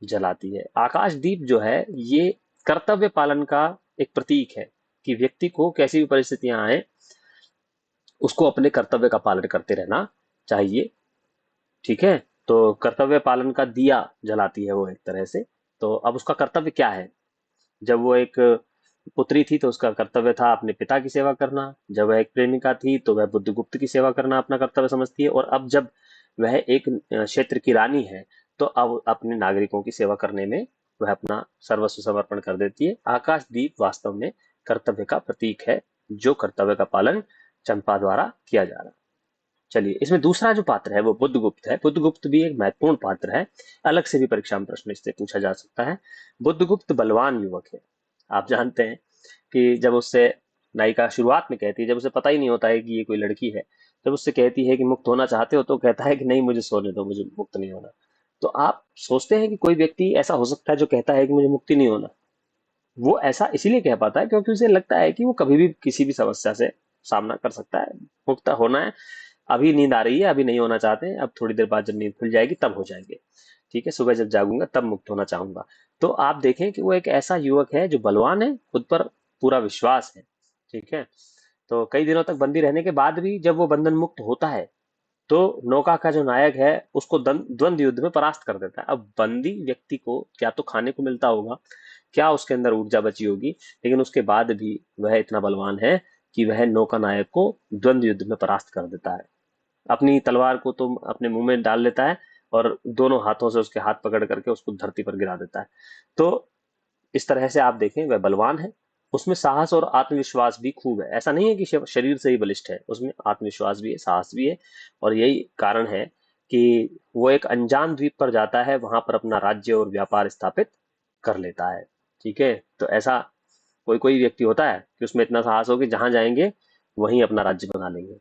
जलाती है। आकाशदीप जो है ये कर्तव्य पालन का एक प्रतीक है, कि व्यक्ति को कैसी भी परिस्थितियां आए उसको अपने कर्तव्य का पालन करते रहना चाहिए, ठीक है। तो कर्तव्य पालन का दिया जलाती है वो एक तरह से। तो अब उसका कर्तव्य क्या है? जब वो एक पुत्री थी तो उसका कर्तव्य था अपने पिता की सेवा करना, जब वह एक प्रेमिका थी तो वह बुद्धगुप्त की सेवा करना अपना कर्तव्य समझती है, और अब जब वह एक क्षेत्र की रानी है तो अब अपने नागरिकों की सेवा करने में वह अपना सर्वस्व समर्पण कर देती है। आकाशदीप वास्तव में कर्तव्य का प्रतीक है, जो कर्तव्य का पालन चंपा द्वारा किया जा रहा है। चलिए, इसमें दूसरा जो पात्र है वो बुद्धगुप्त है। बुद्धगुप्त भी एक महत्वपूर्ण पात्र है, अलग से भी परीक्षा में प्रश्न इससे पूछा जा सकता है। बुद्धगुप्त बलवान युवक है। आप जानते हैं कि जब उससे नायिका शुरुआत में कहती है, जब उसे पता ही नहीं होता है कि ये कोई लड़की है, जब उससे कहती है कि मुक्त होना चाहते हो, तो कहता है कि नहीं, मुझे सोने दो, मुझे मुक्त नहीं होना। तो आप सोचते हैं कि कोई व्यक्ति ऐसा हो सकता है जो कहता है कि मुझे मुक्ति नहीं होना? वो ऐसा इसीलिए कह पाता है क्योंकि उसे लगता है कि वो कभी भी किसी भी समस्या से सामना कर सकता है। मुक्त होना है, अभी नींद आ रही है, अभी नहीं होना चाहते हैं, अब थोड़ी देर बाद जब नींद खुल जाएगी तब हो जाएंगे। ठीक है, सुबह जब जागूंगा तब मुक्त होना चाहूंगा। तो आप देखें कि वो एक ऐसा युवक है जो बलवान है, खुद पर पूरा विश्वास है। ठीक है, तो कई दिनों तक बंदी रहने के बाद भी जब वो बंधन मुक्त होता है, तो नौका का जो नायक है उसको द्वंद्व युद्ध में परास्त कर देता है। अब बंदी व्यक्ति को क्या तो खाने को मिलता होगा, क्या उसके अंदर ऊर्जा बची होगी, लेकिन उसके बाद भी वह इतना बलवान है कि वह नौका नायक को द्वंद्व युद्ध में परास्त कर देता है। अपनी तलवार को तो अपने मुंह में डाल लेता है और दोनों हाथों से उसके हाथ पकड़ करके उसको धरती पर गिरा देता है। तो इस तरह से आप देखें, वह बलवान है, उसमें साहस और आत्मविश्वास भी खूब है। ऐसा नहीं है कि शरीर से ही बलिष्ठ है, उसमें आत्मविश्वास भी है, साहस भी है। और यही कारण है कि वो एक अनजान द्वीप पर जाता है, वहां पर अपना राज्य और व्यापार स्थापित कर लेता है। ठीक है, तो ऐसा कोई कोई व्यक्ति होता है कि उसमें इतना साहस हो कि जहां जाएंगे वहीं अपना राज्य बना लेंगे।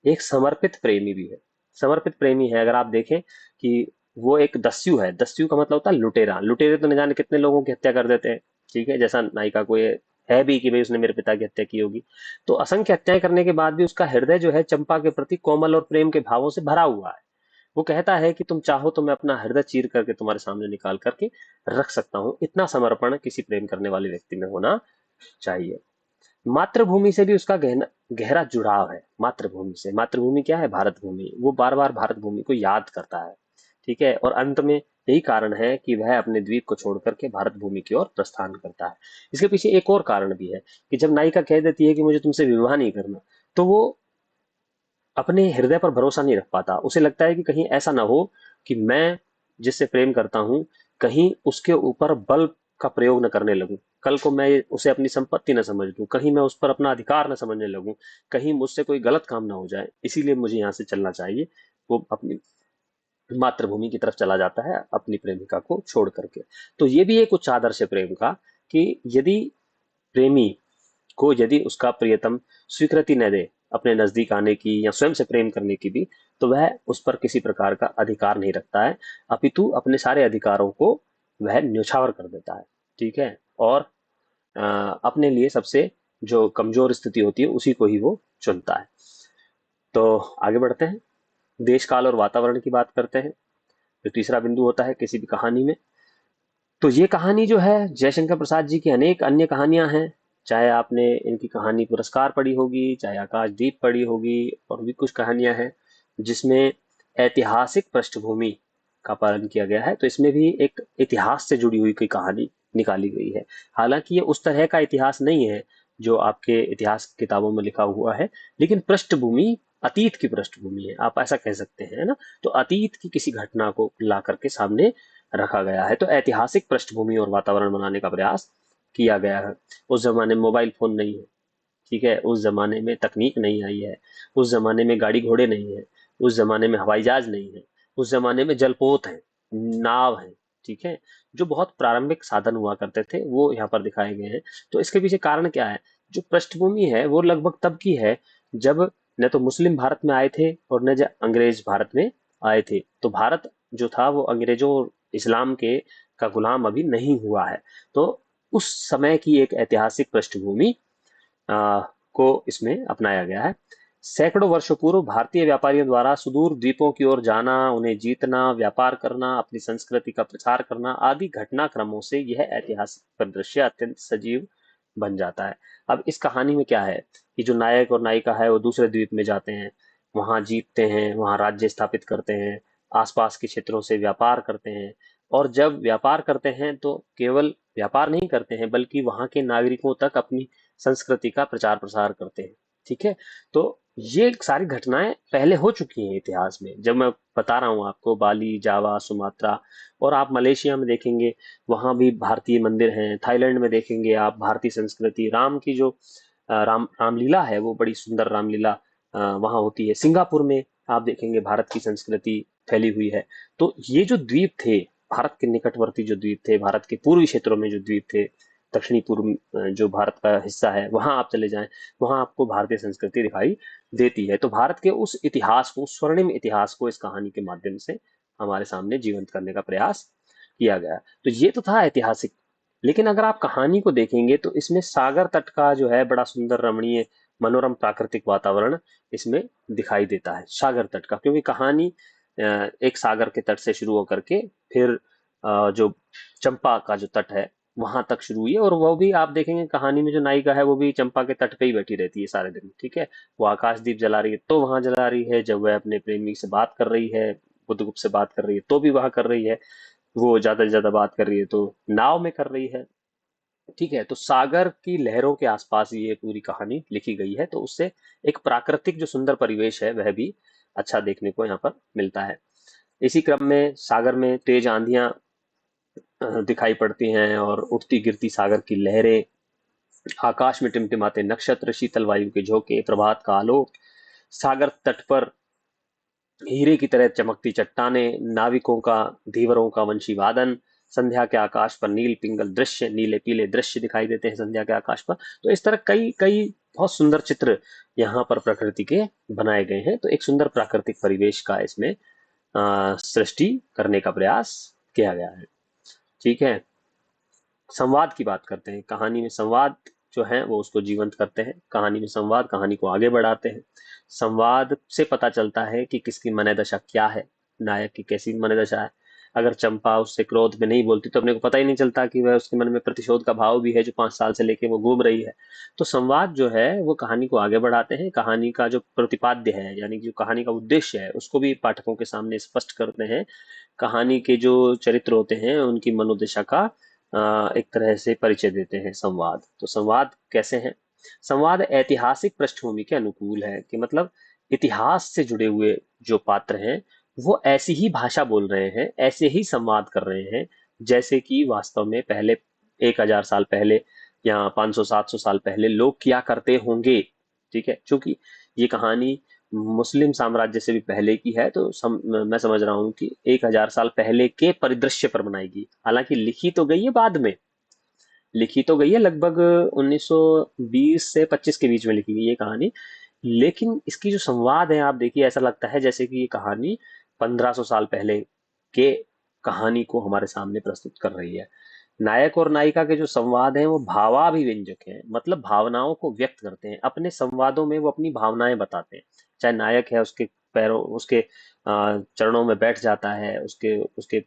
एक समर्पित प्रेमी भी है। समर्पित प्रेमी है, अगर आप देखें कि वो एक दस्यु है। दस्यु का मतलब होता है लुटेरा। लुटेरे तो न जाने कितने लोगों की हत्या कर देते हैं। ठीक है, जैसा नायिका को ये है भी कि भाई उसने मेरे पिता की हत्या की होगी। तो असंख्य हत्याएं करने के बाद भी उसका हृदय जो है चंपा के प्रति कोमल और प्रेम के भावों से भरा हुआ है। वो कहता है कि तुम चाहो तो मैं अपना हृदय चीर करके तुम्हारे सामने निकाल करके रख सकता हूँ। इतना समर्पण किसी प्रेम करने वाले व्यक्ति में होना चाहिए। मातृभूमि से भी उसका गहरा जुड़ाव है। मातृभूमि से, मातृभूमि क्या है? भारत भूमि। वो बार बार भारत भूमि को याद करता है। ठीक है, और अंत में यही कारण है कि वह अपने द्वीप को छोड़ करके भारत भूमि की ओर प्रस्थान करता है। इसके पीछे एक और कारण भी है कि जब नायिका कह देती है कि मुझे तुमसे विवाह नहीं करना, तो वो अपने हृदय पर भरोसा नहीं रख पाता। उसे लगता है कि कहीं ऐसा ना हो कि मैं जिससे प्रेम करता हूं, कहीं उसके ऊपर बल का प्रयोग न करने लगूं। कल को मैं उसे अपनी संपत्ति न समझ लूं, कहीं मैं उस पर अपना अधिकार न समझने लगूं, कहीं मुझसे कोई गलत काम ना हो जाए, इसीलिए मुझे यहाँ से चलना चाहिए। वो अपनी मातृभूमि की तरफ चला जाता है अपनी प्रेमिका को छोड़ करके। तो ये भी एक उच्च आदर्श है प्रेम का, कि यदि प्रेमी को, यदि उसका प्रियतम स्वीकृति न दे अपने नजदीक आने की या स्वयं से प्रेम करने की भी, तो वह उस पर किसी प्रकार का अधिकार नहीं रखता है, अपितु अपने सारे अधिकारों को वह न्यौछावर कर देता है। ठीक है, और अपने लिए सबसे जो कमजोर स्थिति होती है उसी को ही वो चुनता है। तो आगे बढ़ते हैं, देश काल और वातावरण की बात करते हैं, जो तीसरा बिंदु होता है किसी भी कहानी में। तो ये कहानी जो है, जयशंकर प्रसाद जी की अनेक अन्य कहानियां हैं। चाहे आपने इनकी कहानी पुरस्कार पढ़ी होगी, चाहे आकाशदीप पढ़ी होगी, और भी कुछ कहानियां हैं जिसमें ऐतिहासिक पृष्ठभूमि का पालन किया गया है। तो इसमें भी एक इतिहास से जुड़ी हुई कोई कहानी निकाली गई है। हालांकि ये उस तरह का इतिहास नहीं है जो आपके इतिहास की किताबों में लिखा हुआ है, लेकिन पृष्ठभूमि अतीत की पृष्ठभूमि है, आप ऐसा कह सकते हैं, है ना। तो अतीत की किसी घटना को ला करके सामने रखा गया है। तो ऐतिहासिक पृष्ठभूमि और वातावरण बनाने का प्रयास किया गया है। उस जमाने में मोबाइल फोन नहीं है। ठीक है, उस जमाने में तकनीक नहीं आई है। उस जमाने में गाड़ी घोड़े नहीं है। उस जमाने में हवाई जहाज नहीं है। उस जमाने में जलपोत है, नाव है। ठीक है, जो बहुत प्रारंभिक साधन हुआ करते थे वो यहाँ पर दिखाए गए हैं। तो इसके पीछे कारण क्या है? जो पृष्ठभूमि है वो लगभग तब की है जब न तो मुस्लिम भारत में आए थे और न अंग्रेज भारत में आए थे। तो भारत जो था वो अंग्रेजों और इस्लाम के का गुलाम अभी नहीं हुआ है। तो उस समय की एक ऐतिहासिक पृष्ठभूमि को इसमें अपनाया गया है। सैकड़ों वर्षों पूर्व भारतीय व्यापारियों द्वारा सुदूर द्वीपों की ओर जाना, उन्हें जीतना, व्यापार करना, अपनी संस्कृति का प्रचार करना आदि घटनाक्रमों से यह ऐतिहासिक परिदृश्य अत्यंत सजीव बन जाता है। अब इस कहानी में क्या है कि जो नायक और नायिका है वो दूसरे द्वीप में जाते हैं, वहां जीतते हैं, वहां राज्य स्थापित करते हैं, आसपास के क्षेत्रों से व्यापार करते हैं। और जब व्यापार करते हैं तो केवल व्यापार नहीं करते हैं, बल्कि वहां के नागरिकों तक अपनी संस्कृति का प्रचार प्रसार करते हैं। ठीक है, तो ये सारी घटनाएं पहले हो चुकी हैं इतिहास में। जब मैं बता रहा हूँ आपको, बाली, जावा, सुमात्रा, और आप मलेशिया में देखेंगे वहां भी भारतीय मंदिर हैं। थाईलैंड में देखेंगे आप भारतीय संस्कृति, राम की जो रामलीला है वो बड़ी सुंदर रामलीला वहां होती है। सिंगापुर में आप देखेंगे भारत की संस्कृति फैली हुई है। तो ये जो द्वीप थे, भारत के निकटवर्ती जो द्वीप थे, भारत के पूर्वी क्षेत्रों में जो द्वीप थे, दक्षिणी पूर्व जो भारत का हिस्सा है, वहां आप चले जाएं, वहां आपको भारतीय संस्कृति दिखाई देती है। तो भारत के उस इतिहास को, स्वर्णिम इतिहास को इस कहानी के माध्यम से हमारे सामने जीवंत करने का प्रयास किया गया। तो ये तो था ऐतिहासिक। लेकिन अगर आप कहानी को देखेंगे तो इसमें सागर तट का जो है बड़ा सुंदर रमणीय मनोरम प्राकृतिक वातावरण इसमें दिखाई देता है, सागर तट का। क्योंकि कहानी एक सागर के तट से शुरू होकर के फिर जो चंपा का जो तट है वहां तक शुरू हुई है। और वो भी आप देखेंगे कहानी में जो नायिका है वो भी चंपा के तट पे ही बैठी रहती है सारे दिन, ठीक है। वो आकाशदीप जला रही है तो वहां जला रही है, जब वह अपने प्रेमी से बात कर रही है, बुद्धगुप्त से बात कर रही है तो भी वहां कर रही है, वो ज्यादा से ज्यादा बात कर रही है तो नाव में कर रही है, ठीक है। तो सागर की लहरों के आसपास ये पूरी कहानी लिखी गई है, तो उससे एक प्राकृतिक जो सुंदर परिवेश है वह भी अच्छा देखने को यहाँ पर मिलता है। इसी क्रम में सागर में तेज आंधियां दिखाई पड़ती हैं और उठती गिरती सागर की लहरें, आकाश में टिमटिमाते नक्षत्र, शीतल वायु के झोंके, प्रभात का आलोक, सागर तट पर हीरे की तरह चमकती चट्टानें, नाविकों का, धीवरों का वंशी वादन, संध्या के आकाश पर नील पिंगल दृश्य, नीले पीले दृश्य दिखाई देते हैं संध्या के आकाश पर। तो इस तरह कई कई बहुत सुंदर चित्र यहाँ पर प्रकृति के बनाए गए हैं। तो एक सुंदर प्राकृतिक परिवेश का इसमें सृष्टि करने का प्रयास किया गया है, ठीक है। संवाद की बात करते हैं। कहानी में संवाद जो है वो उसको जीवंत करते हैं। कहानी में संवाद कहानी को आगे बढ़ाते हैं। संवाद से पता चलता है कि किसकी मनोदशा क्या है, नायक की कैसी मनोदशा है। अगर चंपा उससे क्रोध में नहीं बोलती तो अपने को पता ही नहीं चलता कि वह उसके मन में प्रतिशोध का भाव भी है जो 5 साल से लेके वो घूम रही है। तो संवाद जो है वो कहानी को आगे बढ़ाते हैं। कहानी का जो प्रतिपाद्य है यानी कि जो कहानी का उद्देश्य है उसको भी पाठकों के सामने स्पष्ट करते हैं। कहानी के जो चरित्र होते हैं उनकी मनोदशा का एक तरह से परिचय देते हैं संवाद। तो संवाद कैसे हैं? संवाद ऐतिहासिक पृष्ठभूमि के अनुकूल है, कि मतलब इतिहास से जुड़े हुए जो पात्र हैं वो ऐसी ही भाषा बोल रहे हैं, ऐसे ही संवाद कर रहे हैं जैसे कि वास्तव में पहले 1000 साल पहले या 500 700 साल पहले लोग किया करते होंगे, ठीक है। क्योंकि ये कहानी मुस्लिम साम्राज्य से भी पहले की है, तो मैं समझ रहा हूँ कि 1000 साल पहले के परिदृश्य पर बनाएगी। हालांकि लिखी तो गई है बाद में, लिखी तो गई है लगभग 1920 से 25 के बीच में लिखी गई ये कहानी। लेकिन इसकी जो संवाद है आप देखिए, ऐसा लगता है जैसे कि ये कहानी 1500 साल पहले के कहानी को हमारे सामने प्रस्तुत कर रही है। नायक और नायिका के जो संवाद हैं वो भावाभिव्यंजक हैं, मतलब भावनाओं को व्यक्त करते हैं। अपने संवादों में वो अपनी भावनाएं बताते हैं। चाहे नायक है उसके पैरों उसके चरणों में बैठ जाता है, उसके उसके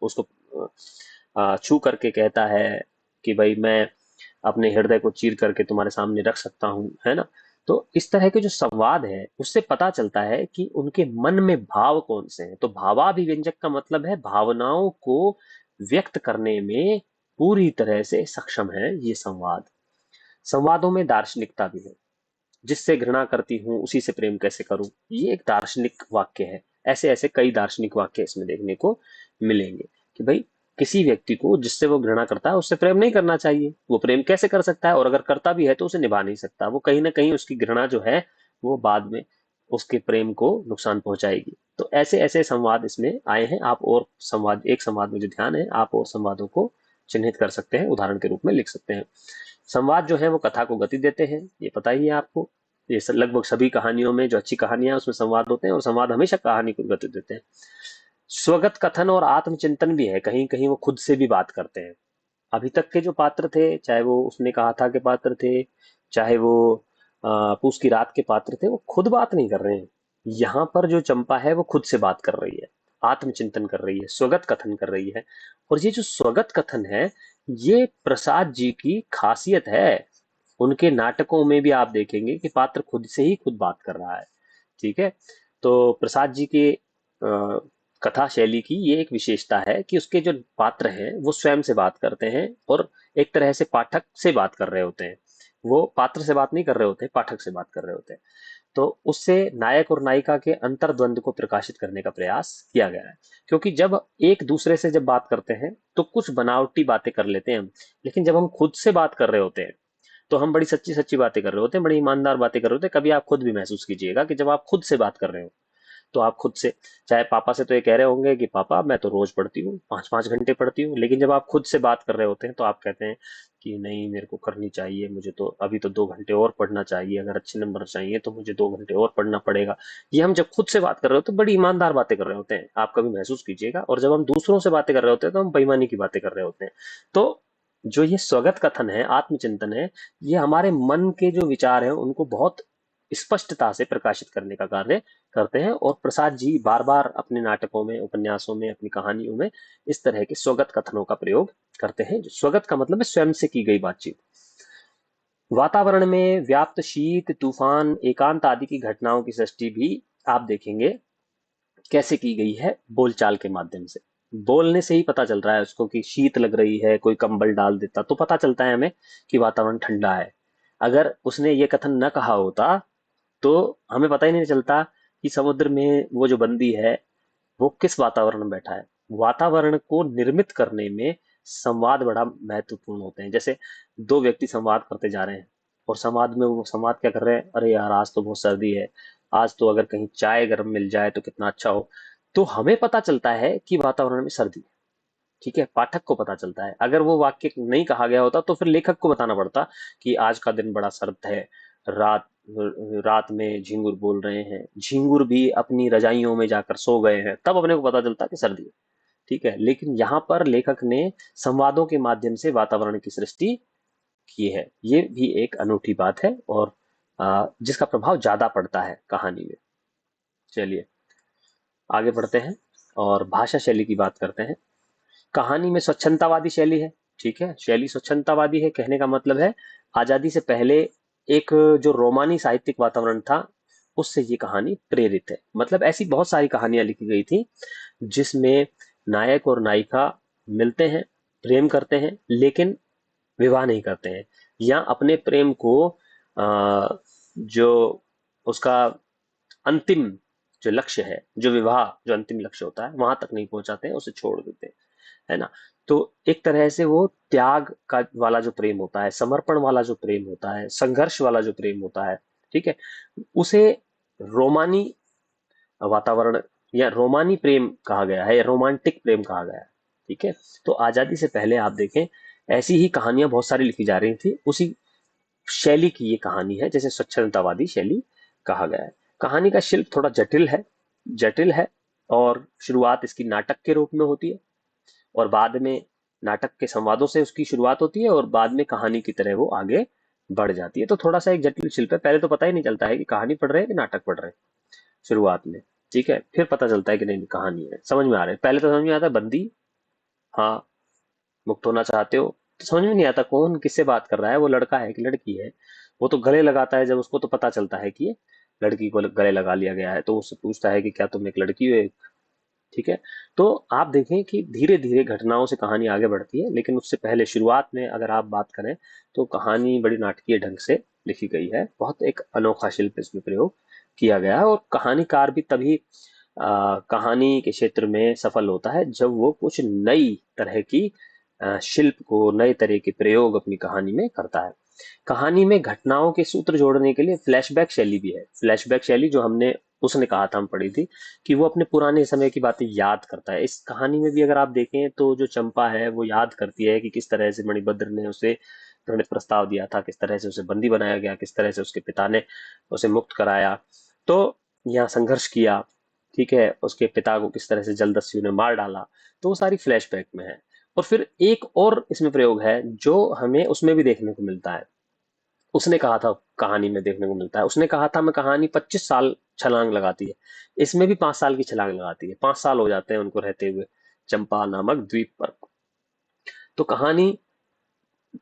उसको छू करके कहता है कि भाई मैं अपने हृदय को चीर करके तुम्हारे सामने रख सकता हूँ, है ना। तो इस तरह के जो संवाद है उससे पता चलता है कि उनके मन में भाव कौन से हैं। तो भावाभिव्यंजक का मतलब है भावनाओं को व्यक्त करने में पूरी तरह से सक्षम है ये संवाद। संवादों में दार्शनिकता भी है। जिससे घृणा करती हूँ उसी से प्रेम कैसे करूं, ये एक दार्शनिक वाक्य है। ऐसे ऐसे कई दार्शनिक वाक्य इसमें देखने को मिलेंगे कि भाई किसी व्यक्ति को जिससे वो घृणा करता है उससे प्रेम नहीं करना चाहिए। वो प्रेम कैसे कर सकता है, और अगर करता भी है तो उसे निभा नहीं सकता। वो कहीं ना कहीं उसकी घृणा जो है वो बाद में उसके प्रेम को नुकसान पहुंचाएगी। तो ऐसे ऐसे संवाद इसमें आए हैं। आप और संवाद, एक संवाद मुझे ध्यान है, आप और संवादों को चिन्हित कर सकते हैं, उदाहरण के रूप में लिख सकते हैं। संवाद जो है वो कथा को गति देते हैं, ये पता ही है आपको। ये लगभग सभी कहानियों में जो अच्छी कहानियां उसमें संवाद होते हैं, और संवाद हमेशा कहानी को गति देते हैं। स्वगत कथन और आत्मचिंतन भी है, कहीं कहीं वो खुद से भी बात करते हैं। अभी तक के जो पात्र थे, चाहे वो उसने कहा था के पात्र थे, चाहे वो पूस की रात के पात्र थे, वो खुद बात नहीं कर रहे हैं। यहाँ पर जो चंपा है वो खुद से बात कर रही है, आत्मचिंतन कर रही है, स्वगत कथन कर रही है। और ये जो स्वगत कथन है ये प्रसाद जी की खासियत है। उनके नाटकों में भी आप देखेंगे कि पात्र खुद से ही खुद बात कर रहा है, ठीक है। तो प्रसाद जी के कथा शैली की ये एक विशेषता है कि उसके जो पात्र हैं वो स्वयं से बात करते हैं, और एक तरह से पाठक से बात कर रहे होते हैं। वो पात्र से बात नहीं कर रहे होते, पाठक से बात कर रहे होते हैं। तो उससे नायक और नायिका के अंतर्द्वंद को प्रकाशित करने का प्रयास किया गया है। क्योंकि जब एक दूसरे से जब बात करते हैं तो कुछ बनावटी बातें कर लेते हैं हम, लेकिन जब हम खुद से बात कर रहे होते हैं तो हम बड़ी सच्ची सच्ची बातें कर रहे होते हैं, बड़ी ईमानदार बातें कर रहे होते हैं। कभी आप खुद भी महसूस कीजिएगा कि जब आप खुद से बात कर रहे हो तो आप खुद से, चाहे पापा से तो ये कह रहे होंगे कि पापा मैं तो रोज पढ़ती हूँ, 5-5 घंटे पढ़ती हूँ, लेकिन जब आप खुद से बात कर रहे होते हैं तो आप कहते हैं कि नहीं मेरे को करनी चाहिए, मुझे तो अभी तो 2 घंटे और पढ़ना चाहिए, अगर अच्छे नंबर चाहिए तो मुझे 2 घंटे और पढ़ना पड़ेगा। ये हम जब खुद से बात कर रहे होते हैं बड़ी ईमानदार बातें कर रहे होते हैं, आप कभी महसूस कीजिएगा। और जब हम दूसरों से बातें कर रहे होते हैं तो हम बेईमानी की बातें कर रहे होते हैं। तो जो ये स्वगत कथन है, आत्मचिंतन है, ये हमारे मन के जो विचार हैं उनको बहुत स्पष्टता से प्रकाशित करने का कार्य करते हैं। और प्रसाद जी बार बार अपने नाटकों में, उपन्यासों में, अपनी कहानियों में इस तरह के स्वगत कथनों का प्रयोग करते हैं। स्वगत का मतलब है स्वयं से की गई बातचीत। वातावरण में व्याप्त शीत, तूफान, एकांत आदि की घटनाओं की सृष्टि भी आप देखेंगे कैसे की गई है, बोलचाल के माध्यम से। बोलने से ही पता चल रहा है उसको कि शीत लग रही है, कोई कंबल डाल देता तो पता चलता है हमें कि वातावरण ठंडा है। अगर उसने ये कथन न कहा होता तो हमें पता ही नहीं चलता कि समुद्र में वो जो बंदी है वो किस वातावरण में बैठा है। वातावरण को निर्मित करने में संवाद बड़ा महत्वपूर्ण होते हैं। जैसे दो व्यक्ति संवाद करते जा रहे हैं और संवाद में वो संवाद क्या कर रहे हैं, अरे यार आज तो बहुत सर्दी है, आज तो अगर कहीं चाय गर्म मिल जाए तो कितना अच्छा हो। तो हमें पता चलता है कि वातावरण में सर्दी है, ठीक है, पाठक को पता चलता है। अगर वो वाक्य नहीं कहा गया होता तो फिर लेखक को बताना पड़ता कि आज का दिन बड़ा सर्द है, रात रात में झिंगुर बोल रहे हैं, झिंगुर भी अपनी रजाइयों में जाकर सो गए हैं, तब अपने को पता चलता कि सर्दी है। ठीक है, लेकिन यहाँ पर लेखक ने संवादों के माध्यम से वातावरण की सृष्टि की है। ये भी एक अनूठी बात है और जिसका प्रभाव ज्यादा पड़ता है कहानी में। चलिए आगे बढ़ते हैं और भाषा शैली की बात करते हैं। कहानी में स्वच्छंदतावादी शैली है। ठीक है, शैली स्वच्छंदतावादी है, कहने का मतलब है आजादी से पहले एक जो रोमानी साहित्यिक वातावरण था उससे ये कहानी प्रेरित है। मतलब ऐसी बहुत सारी कहानियां लिखी गई थी जिसमें नायक और नायिका मिलते हैं, प्रेम करते हैं, लेकिन विवाह नहीं करते हैं, या अपने प्रेम को जो उसका अंतिम जो लक्ष्य है, जो विवाह जो अंतिम लक्ष्य होता है वहां तक नहीं पहुंचाते हैं, उसे छोड़ देते हैं, है ना। तो एक तरह से वो त्याग का वाला जो प्रेम होता है, समर्पण वाला जो प्रेम होता है, संघर्ष वाला जो प्रेम होता है, ठीक है, उसे रोमानी वातावरण या रोमानी प्रेम कहा गया है, या रोमांटिक प्रेम कहा गया है। ठीक है, तो आजादी से पहले आप देखें ऐसी ही कहानियां बहुत सारी लिखी जा रही थी, उसी शैली की ये कहानी है, जैसे स्वच्छंदतावादी शैली कहा गया है। कहानी का शिल्प थोड़ा जटिल है और शुरुआत इसकी नाटक के रूप में होती है और बाद में नाटक के संवादों से उसकी शुरुआत होती है और बाद में कहानी की तरह वो आगे बढ़ जाती है। तो थोड़ा सा एक जटिल शिल्प है, पहले तो पता ही नहीं चलता है कि कहानी पढ़ रहे हैं कि नाटक पढ़ रहे हैं शुरुआत में। ठीक है, फिर पता चलता है कि नहीं कहानी है, समझ में आ रहा है। पहले तो समझ में आता है बंदी, हाँ मुक्त होना चाहते हो, तो समझ में नहीं आता कौन किससे बात कर रहा है, वो लड़का है कि लड़की है। वो तो गले लगाता है जब उसको तो पता चलता है कि ये लड़की को गले लगा लिया गया है, तो उससे पूछता है कि क्या तुम एक लड़की हो। ठीक है, तो आप देखें कि धीरे धीरे घटनाओं से कहानी आगे बढ़ती है, लेकिन उससे पहले शुरुआत में अगर आप बात करें तो कहानी बड़ी नाटकीय ढंग से लिखी गई है। बहुत एक अनोखा शिल्प इसमें प्रयोग किया गया है और कहानीकार भी तभी कहानी के क्षेत्र में सफल होता है जब वो कुछ नई तरह की शिल्प को, नए तरह के प्रयोग अपनी कहानी में करता है। कहानी में घटनाओं के सूत्र जोड़ने के लिए फ्लैशबैक शैली भी है। फ्लैशबैक शैली जो हमने उसने कहा था, हम पढ़ी थी कि वो अपने पुराने समय की बातें याद करता है। इस कहानी में भी अगर आप देखें तो जो चंपा है वो याद करती है कि किस तरह से मणिभद्र ने उसे प्रणित प्रस्ताव दिया था, किस तरह से उसे बंदी बनाया गया, किस तरह से उसके पिता ने उसे मुक्त कराया, तो यहाँ संघर्ष किया। ठीक है, उसके पिता को किस तरह से जलदस्यु ने मार डाला, तो वो सारी फ्लैशबैक में है। और फिर एक और इसमें प्रयोग है जो हमें उसमें भी देखने को मिलता है। उसने कहा था, कहानी में देखने को मिलता है, उसने कहा था मैं कहानी 25 साल छलांग लगाती है, इसमें भी 5 साल की छलांग लगाती है। 5 साल हो जाते हैं उनको रहते हुए चंपा नामक द्वीप पर। तो कहानी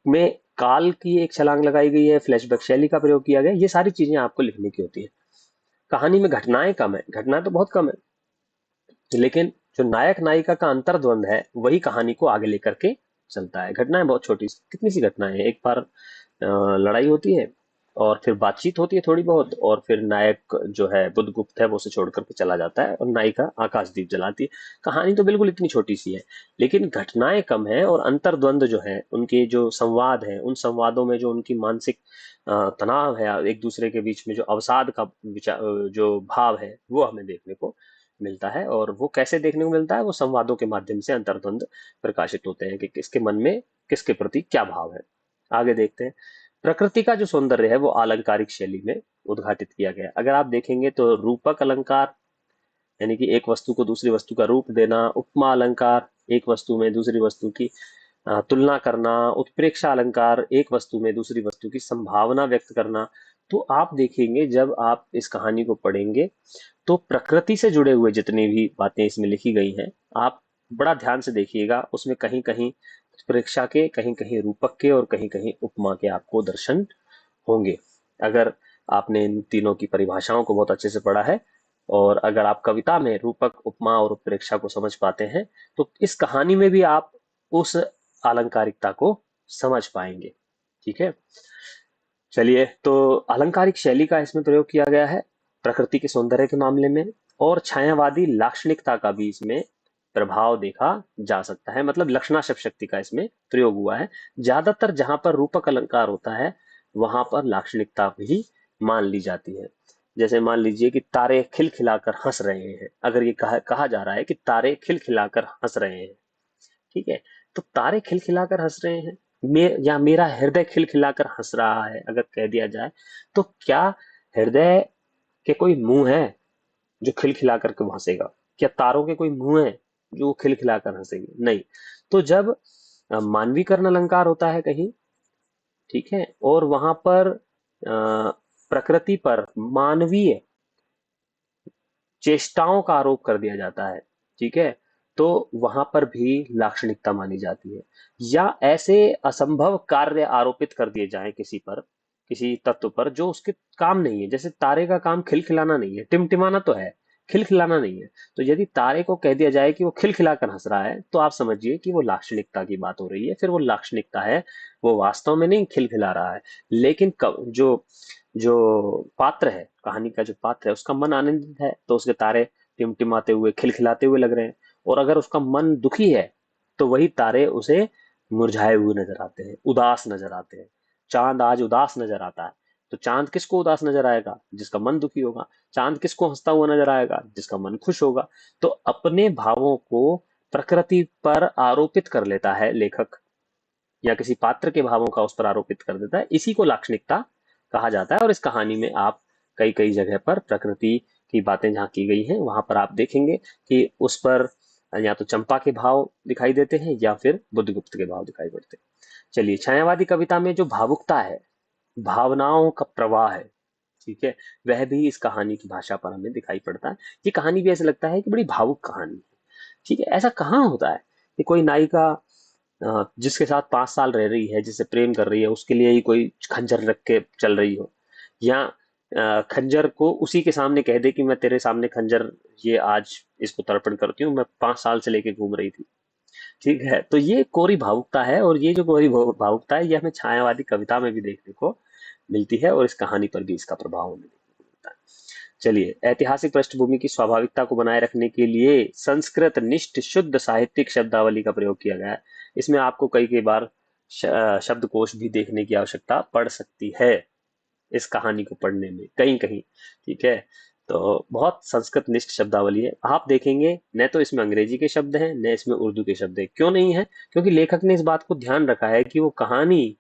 में काल की एक छलांग लगाई गई है, फ्लैशबैक शैली का प्रयोग किया गया है। ये सारी चीजें आपको लिखने की होती है। कहानी में घटनाएं कम है, घटनाएं तो बहुत कम है, लेकिन जो नायक नायिका का अंतर्द्वंद है वही कहानी को आगे लेकर के चलता है। घटनाएं बहुत छोटी, कितनी सी घटनाएं हैं। एक बार लड़ाई होती है, और फिर बातचीत होती है थोड़ी बहुत, और फिर नायक जो है बुधगुप्त है वो उसे छोड़ करके चला जाता है और नायिका आकाशदीप जलाती है। कहानी तो बिल्कुल इतनी छोटी सी है, लेकिन घटनाएं कम है और अंतर्द्वंद जो है, उनके जो संवाद है, उन संवादों में जो उनकी मानसिक तनाव है, एक दूसरे के बीच में जो अवसाद का जो भाव है, वो हमें देखने को मिलता है। और वो कैसे देखने को मिलता है? वो संवादों के माध्यम से अंतर्द्वंद प्रकाशित होते हैं कि किसके मन में किसके प्रति क्या भाव है। आगे देखते हैं। प्रकृति का जो सौंदर्य है वो अलंकारिक शैली में उद्घाटित किया गया है। अगर आप देखेंगे तो रूपक अलंकार, यानी कि एक वस्तु को दूसरी वस्तु का रूप देना, उपमा अलंकार, एक वस्तु में दूसरी वस्तु की तुलना करना, उत्प्रेक्षा अलंकार, एक वस्तु में दूसरी वस्तु की संभावना व्यक्त करना। तो आप देखेंगे जब आप इस कहानी को पढ़ेंगे तो प्रकृति से जुड़े हुए जितनी भी बातें इसमें लिखी गई हैं, आप बड़ा ध्यान से देखिएगा, उसमें कहीं कहीं उत्प्रेक्षा के, कहीं कहीं रूपक के और कहीं कहीं उपमा के आपको दर्शन होंगे। अगर आपने इन तीनों की परिभाषाओं को बहुत अच्छे से पढ़ा है और अगर आप कविता में रूपक, उपमा और उत्प्रेक्षा को समझ पाते हैं, तो इस कहानी में भी आप उस अलंकारिकता को समझ पाएंगे। ठीक है, चलिए, तो अलंकारिक शैली का इसमें प्रयोग किया गया है प्रकृति के सौंदर्य के मामले में, और छायावादी लाक्षणिकता का भी इसमें प्रभाव देखा जा सकता है, मतलब लक्षणा शब्द शक्ति का इसमें प्रयोग हुआ है। ज्यादातर जहां पर रूपक अलंकार होता है वहां पर लाक्षणिकता भी मान ली जाती है। जैसे मान लीजिए कि तारे खिलखिलाकर हंस रहे हैं, अगर ये कहा जा रहा है कि तारे खिलखिलाकर हंस रहे हैं, ठीक है, तो तारे खिलखिलाकर हंस रहे हैं, या मेरा हृदय खिलखिलाकर हंस रहा है अगर कह दिया जाए, तो क्या हृदय के कोई मुंह है जो खिलखिला करके हंसेगा? क्या तारों के कोई मुंह है जो खिलखिलाकर हंसेंगे? नहीं। तो जब मानवीकरण अलंकार होता है कहीं, ठीक है, और वहां पर प्रकृति पर मानवीय चेष्टाओं का आरोप कर दिया जाता है, ठीक है, तो वहां पर भी लाक्षणिकता मानी जाती है। या ऐसे असंभव कार्य आरोपित कर दिए जाएं किसी पर, किसी तत्व पर जो उसके काम नहीं है। जैसे तारे का काम खिलखिलाना नहीं है, टिमटिमाना तो है, खिलखिलाना नहीं है। तो यदि तारे को कह दिया जाए कि वो खिलखिलाकर हंस रहा है, तो आप समझिए कि वो लाक्षणिकता की बात हो रही है। फिर वो लाक्षणिकता है, वो वास्तव में नहीं खिलखिला रहा है, लेकिन जो जो पात्र है, कहानी का जो पात्र है, उसका मन आनंदित है तो उसके तारे टिमटिमाते हुए, खिलखिलाते हुए लग रहे हैं। और अगर उसका मन दुखी है तो वही तारे उसे मुरझाए हुए नजर आते हैं, उदास नजर आते हैं। चांद आज उदास नजर आता है, तो चांद किसको उदास नजर आएगा? जिसका मन दुखी होगा। चांद किसको हंसता हुआ नजर आएगा? जिसका मन खुश होगा। तो अपने भावों को प्रकृति पर आरोपित कर लेता है लेखक, या किसी पात्र के भावों का उस पर आरोपित कर देता है, इसी को लाक्षणिकता कहा जाता है। और इस कहानी में आप कई कई जगह पर प्रकृति की बातें जहाँ की गई हैं वहां पर आप देखेंगे कि उस पर या तो चंपा के भाव दिखाई देते हैं या फिर बुद्धगुप्त के भाव दिखाई पड़ते हैं। चलिए, छायावादी कविता में जो भावुकता है, भावनाओं का प्रवाह है, ठीक है, वह भी इस कहानी की भाषा पर हमें दिखाई पड़ता है। ये कहानी भी ऐसा लगता है कि बड़ी भावुक कहानी है। ठीक है, ऐसा कहाँ होता है कि कोई नायिका जिसके साथ 5 साल रह रही है, जिससे प्रेम कर रही है, उसके लिए ही कोई खंजर रख के चल रही हो, या खंजर को उसी के सामने कह दे कि मैं तेरे सामने खंजर, ये आज इसको तर्पण करती हूँ, मैं 5 साल से लेके घूम रही थी। ठीक है, तो ये कोरी भावुकता है, और ये जो कोरी भावुकता है ये हमें छायावादी कविता में भी देखने को मिलती है, और इस कहानी पर भी इसका प्रभाव हमें देखने को मिलता है। चलिए, ऐतिहासिक पृष्ठभूमि की स्वाभाविकता को बनाए रखने के लिए संस्कृत निष्ठ शुद्ध साहित्यिक शब्दावली का प्रयोग किया गया है। इसमें आपको कई कई बार शब्दकोश भी देखने की आवश्यकता पड़ सकती है इस कहानी को पढ़ने में, कहीं कहीं। ठीक है, तो बहुत संस्कृत निष्ठ शब्दावली है। आप देखेंगे न तो इसमें अंग्रेजी के शब्द हैं, न इसमें उर्दू के शब्द हैं। क्यों नहीं है? क्योंकि लेखक ने इस बात को ध्यान रखा है कि वो कहानी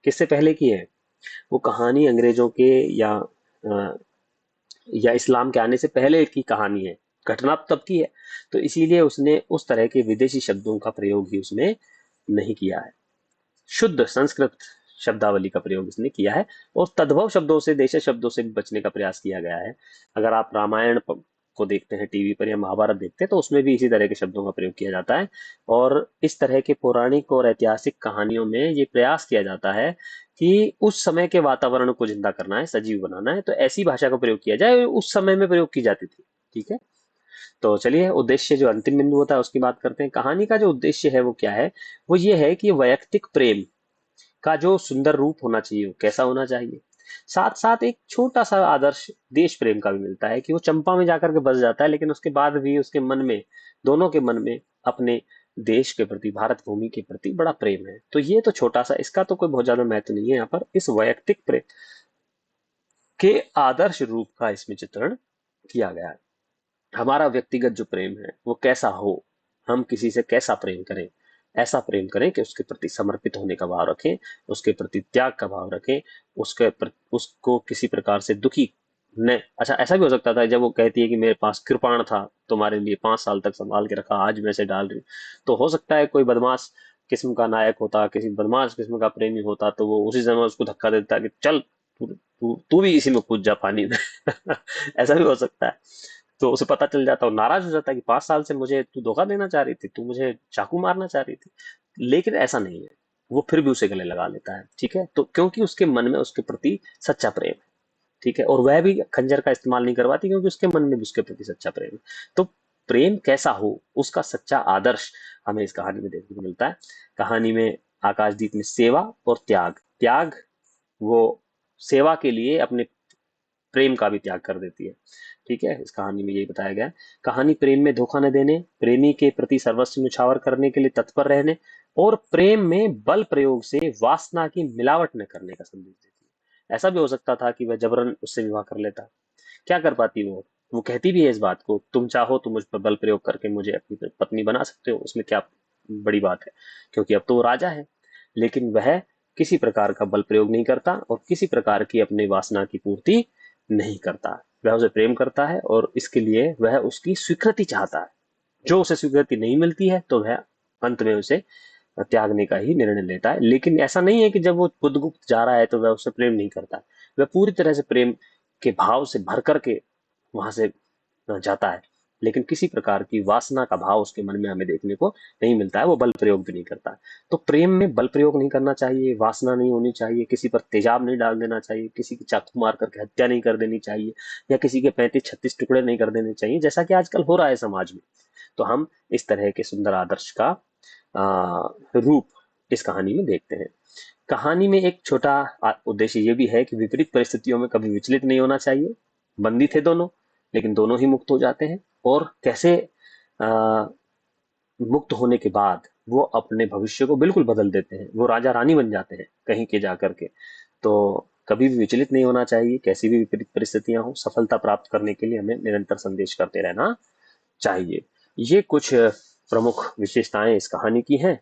किससे पहले की है। वो कहानी अंग्रेजों के अ, या इस्लाम के आने से पहले की कहानी है, घटना तब की है। तो इसीलिए उसने उस तरह के विदेशी शब्दों का प्रयोग ही उसमें नहीं किया है, शुद्ध संस्कृत शब्दावली का प्रयोग इसने किया है। और तद्भव शब्दों से, देशज शब्दों से भी बचने का प्रयास किया गया है। अगर आप रामायण को देखते हैं टीवी पर, या महाभारत देखते हैं, तो उसमें भी इसी तरह के शब्दों का प्रयोग किया जाता है। और इस तरह के पौराणिक और ऐतिहासिक कहानियों में ये प्रयास किया जाता है कि उस समय के वातावरण को जिंदा करना है, सजीव बनाना है, तो ऐसी भाषा का प्रयोग किया जाए, उस समय में प्रयोग की जाती थी। ठीक है, तो चलिए, उद्देश्य जो अंतिम बिंदु होता है उसकी बात करते हैं। कहानी का जो उद्देश्य है वो क्या है? वो ये है कि वैयक्तिक प्रेम का जो सुंदर रूप होना चाहिए वो कैसा होना चाहिए, साथ साथ एक छोटा सा आदर्श देश प्रेम का भी मिलता है कि वो चंपा में जाकर के बस जाता है, लेकिन उसके बाद भी उसके मन में, दोनों के मन में अपने देश के प्रति, भारत भूमि के प्रति बड़ा प्रेम है। तो ये तो छोटा सा, इसका तो कोई बहुत ज्यादा महत्व नहीं है यहाँ पर। इस वैयक्तिक प्रेम के आदर्श रूप का इसमें चित्रण किया गया है। हमारा व्यक्तिगत जो प्रेम है वो कैसा हो, हम किसी से कैसा प्रेम करें, ऐसा प्रेम करें कि उसके प्रति समर्पित होने का भाव रखें, उसके प्रति त्याग का भाव रखें, उसको किसी प्रकार से दुखी न। अच्छा, ऐसा भी हो सकता था जब वो कहती है कि मेरे पास कृपाण था, तुम्हारे लिए 5 साल तक संभाल के रखा, आज मैं से डाल रही हूँ। तो हो सकता है कोई बदमाश किस्म का नायक होता, किसी बदमाश किस्म का प्रेमी होता, तो वो उसी समय उसको धक्का देता कि चल तू तू तू भी इसी में कूद जा पानी में। ऐसा भी हो सकता है। तो उसे पता चल जाता, और नाराज हो जाता कि 5 साल से मुझे तू धोखा देना चाह रही थी, तू मुझे चाकू मारना चाह रही थी। लेकिन ऐसा नहीं है, वो फिर भी उसे गले लगा लेता है। ठीक है, तो क्योंकि उसके मन में उसके प्रति सच्चा प्रेम है। ठीक है, और वह भी खंजर का इस्तेमाल नहीं करवाती क्योंकि उसके मन में भी उसके प्रति सच्चा प्रेम है। तो प्रेम कैसा हो, उसका सच्चा आदर्श हमें इस कहानी में देखने को मिलता है। कहानी में आकाशदीप में सेवा और त्याग, त्याग, वो सेवा के लिए अपने प्रेम का भी त्याग कर देती है। ठीक है, इस कहानी में यही बताया गया है। कहानी प्रेम में धोखा न देने, प्रेमी के प्रति सर्वस्व न्यौछावर करने के लिए तत्पर रहने, और प्रेम में बल प्रयोग से वासना की मिलावट न करने का संदेश देती है। ऐसा भी हो सकता था कि वह जबरन उससे विवाह कर लेता। क्या कर पाती वो कहती भी है इस बात को, तुम चाहो तो मुझ पर बल प्रयोग करके मुझे अपनी पत्नी बना सकते हो, उसमें क्या बड़ी बात है, क्योंकि अब तो वो राजा है। लेकिन वह किसी प्रकार का बल प्रयोग नहीं करता और किसी प्रकार की अपनी वासना की पूर्ति नहीं करता। वह उसे प्रेम करता है और इसके लिए वह उसकी स्वीकृति चाहता है। जो उसे स्वीकृति नहीं मिलती है तो वह अंत में उसे त्यागने का ही निर्णय लेता है। लेकिन ऐसा नहीं है कि जब वो बुद्धगुप्त जा रहा है तो वह उससे प्रेम नहीं करता। वह पूरी तरह से प्रेम के भाव से भर करके वहां से जाता है, लेकिन किसी प्रकार की वासना का भाव उसके मन में हमें देखने को नहीं मिलता है। वो बल प्रयोग भी नहीं करता है। तो प्रेम में बल प्रयोग नहीं करना चाहिए, वासना नहीं होनी चाहिए, किसी पर तेजाब नहीं डाल देना चाहिए, किसी की चाकू मार करके हत्या नहीं कर देनी चाहिए, या किसी के 35-36 टुकड़े नहीं कर देने चाहिए, जैसा कि आजकल हो रहा है समाज में। तो हम इस तरह के सुंदर आदर्श का रूप इस कहानी में देखते हैं। कहानी में एक छोटा उद्देश्य ये भी है कि विपरीत परिस्थितियों में कभी विचलित नहीं होना चाहिए। बंदी थे दोनों, लेकिन दोनों ही मुक्त हो जाते हैं, और कैसे आ, मुक्त होने के बाद वो अपने भविष्य को बिल्कुल बदल देते हैं, वो राजा रानी बन जाते हैं कहीं के जाकर के। तो कभी भी विचलित नहीं होना चाहिए, कैसी भी विपरीत परिस्थितियां हो, सफलता प्राप्त करने के लिए हमें निरंतर संदेश करते रहना चाहिए। ये कुछ प्रमुख विशेषताएं इस कहानी की हैं।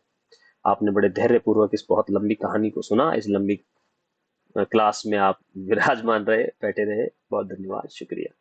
आपने बड़े धैर्य पूर्वक इस बहुत लंबी कहानी को सुना। इस लंबी क्लास में आप विराजमान रहे, बैठे रहे, बहुत धन्यवाद, शुक्रिया।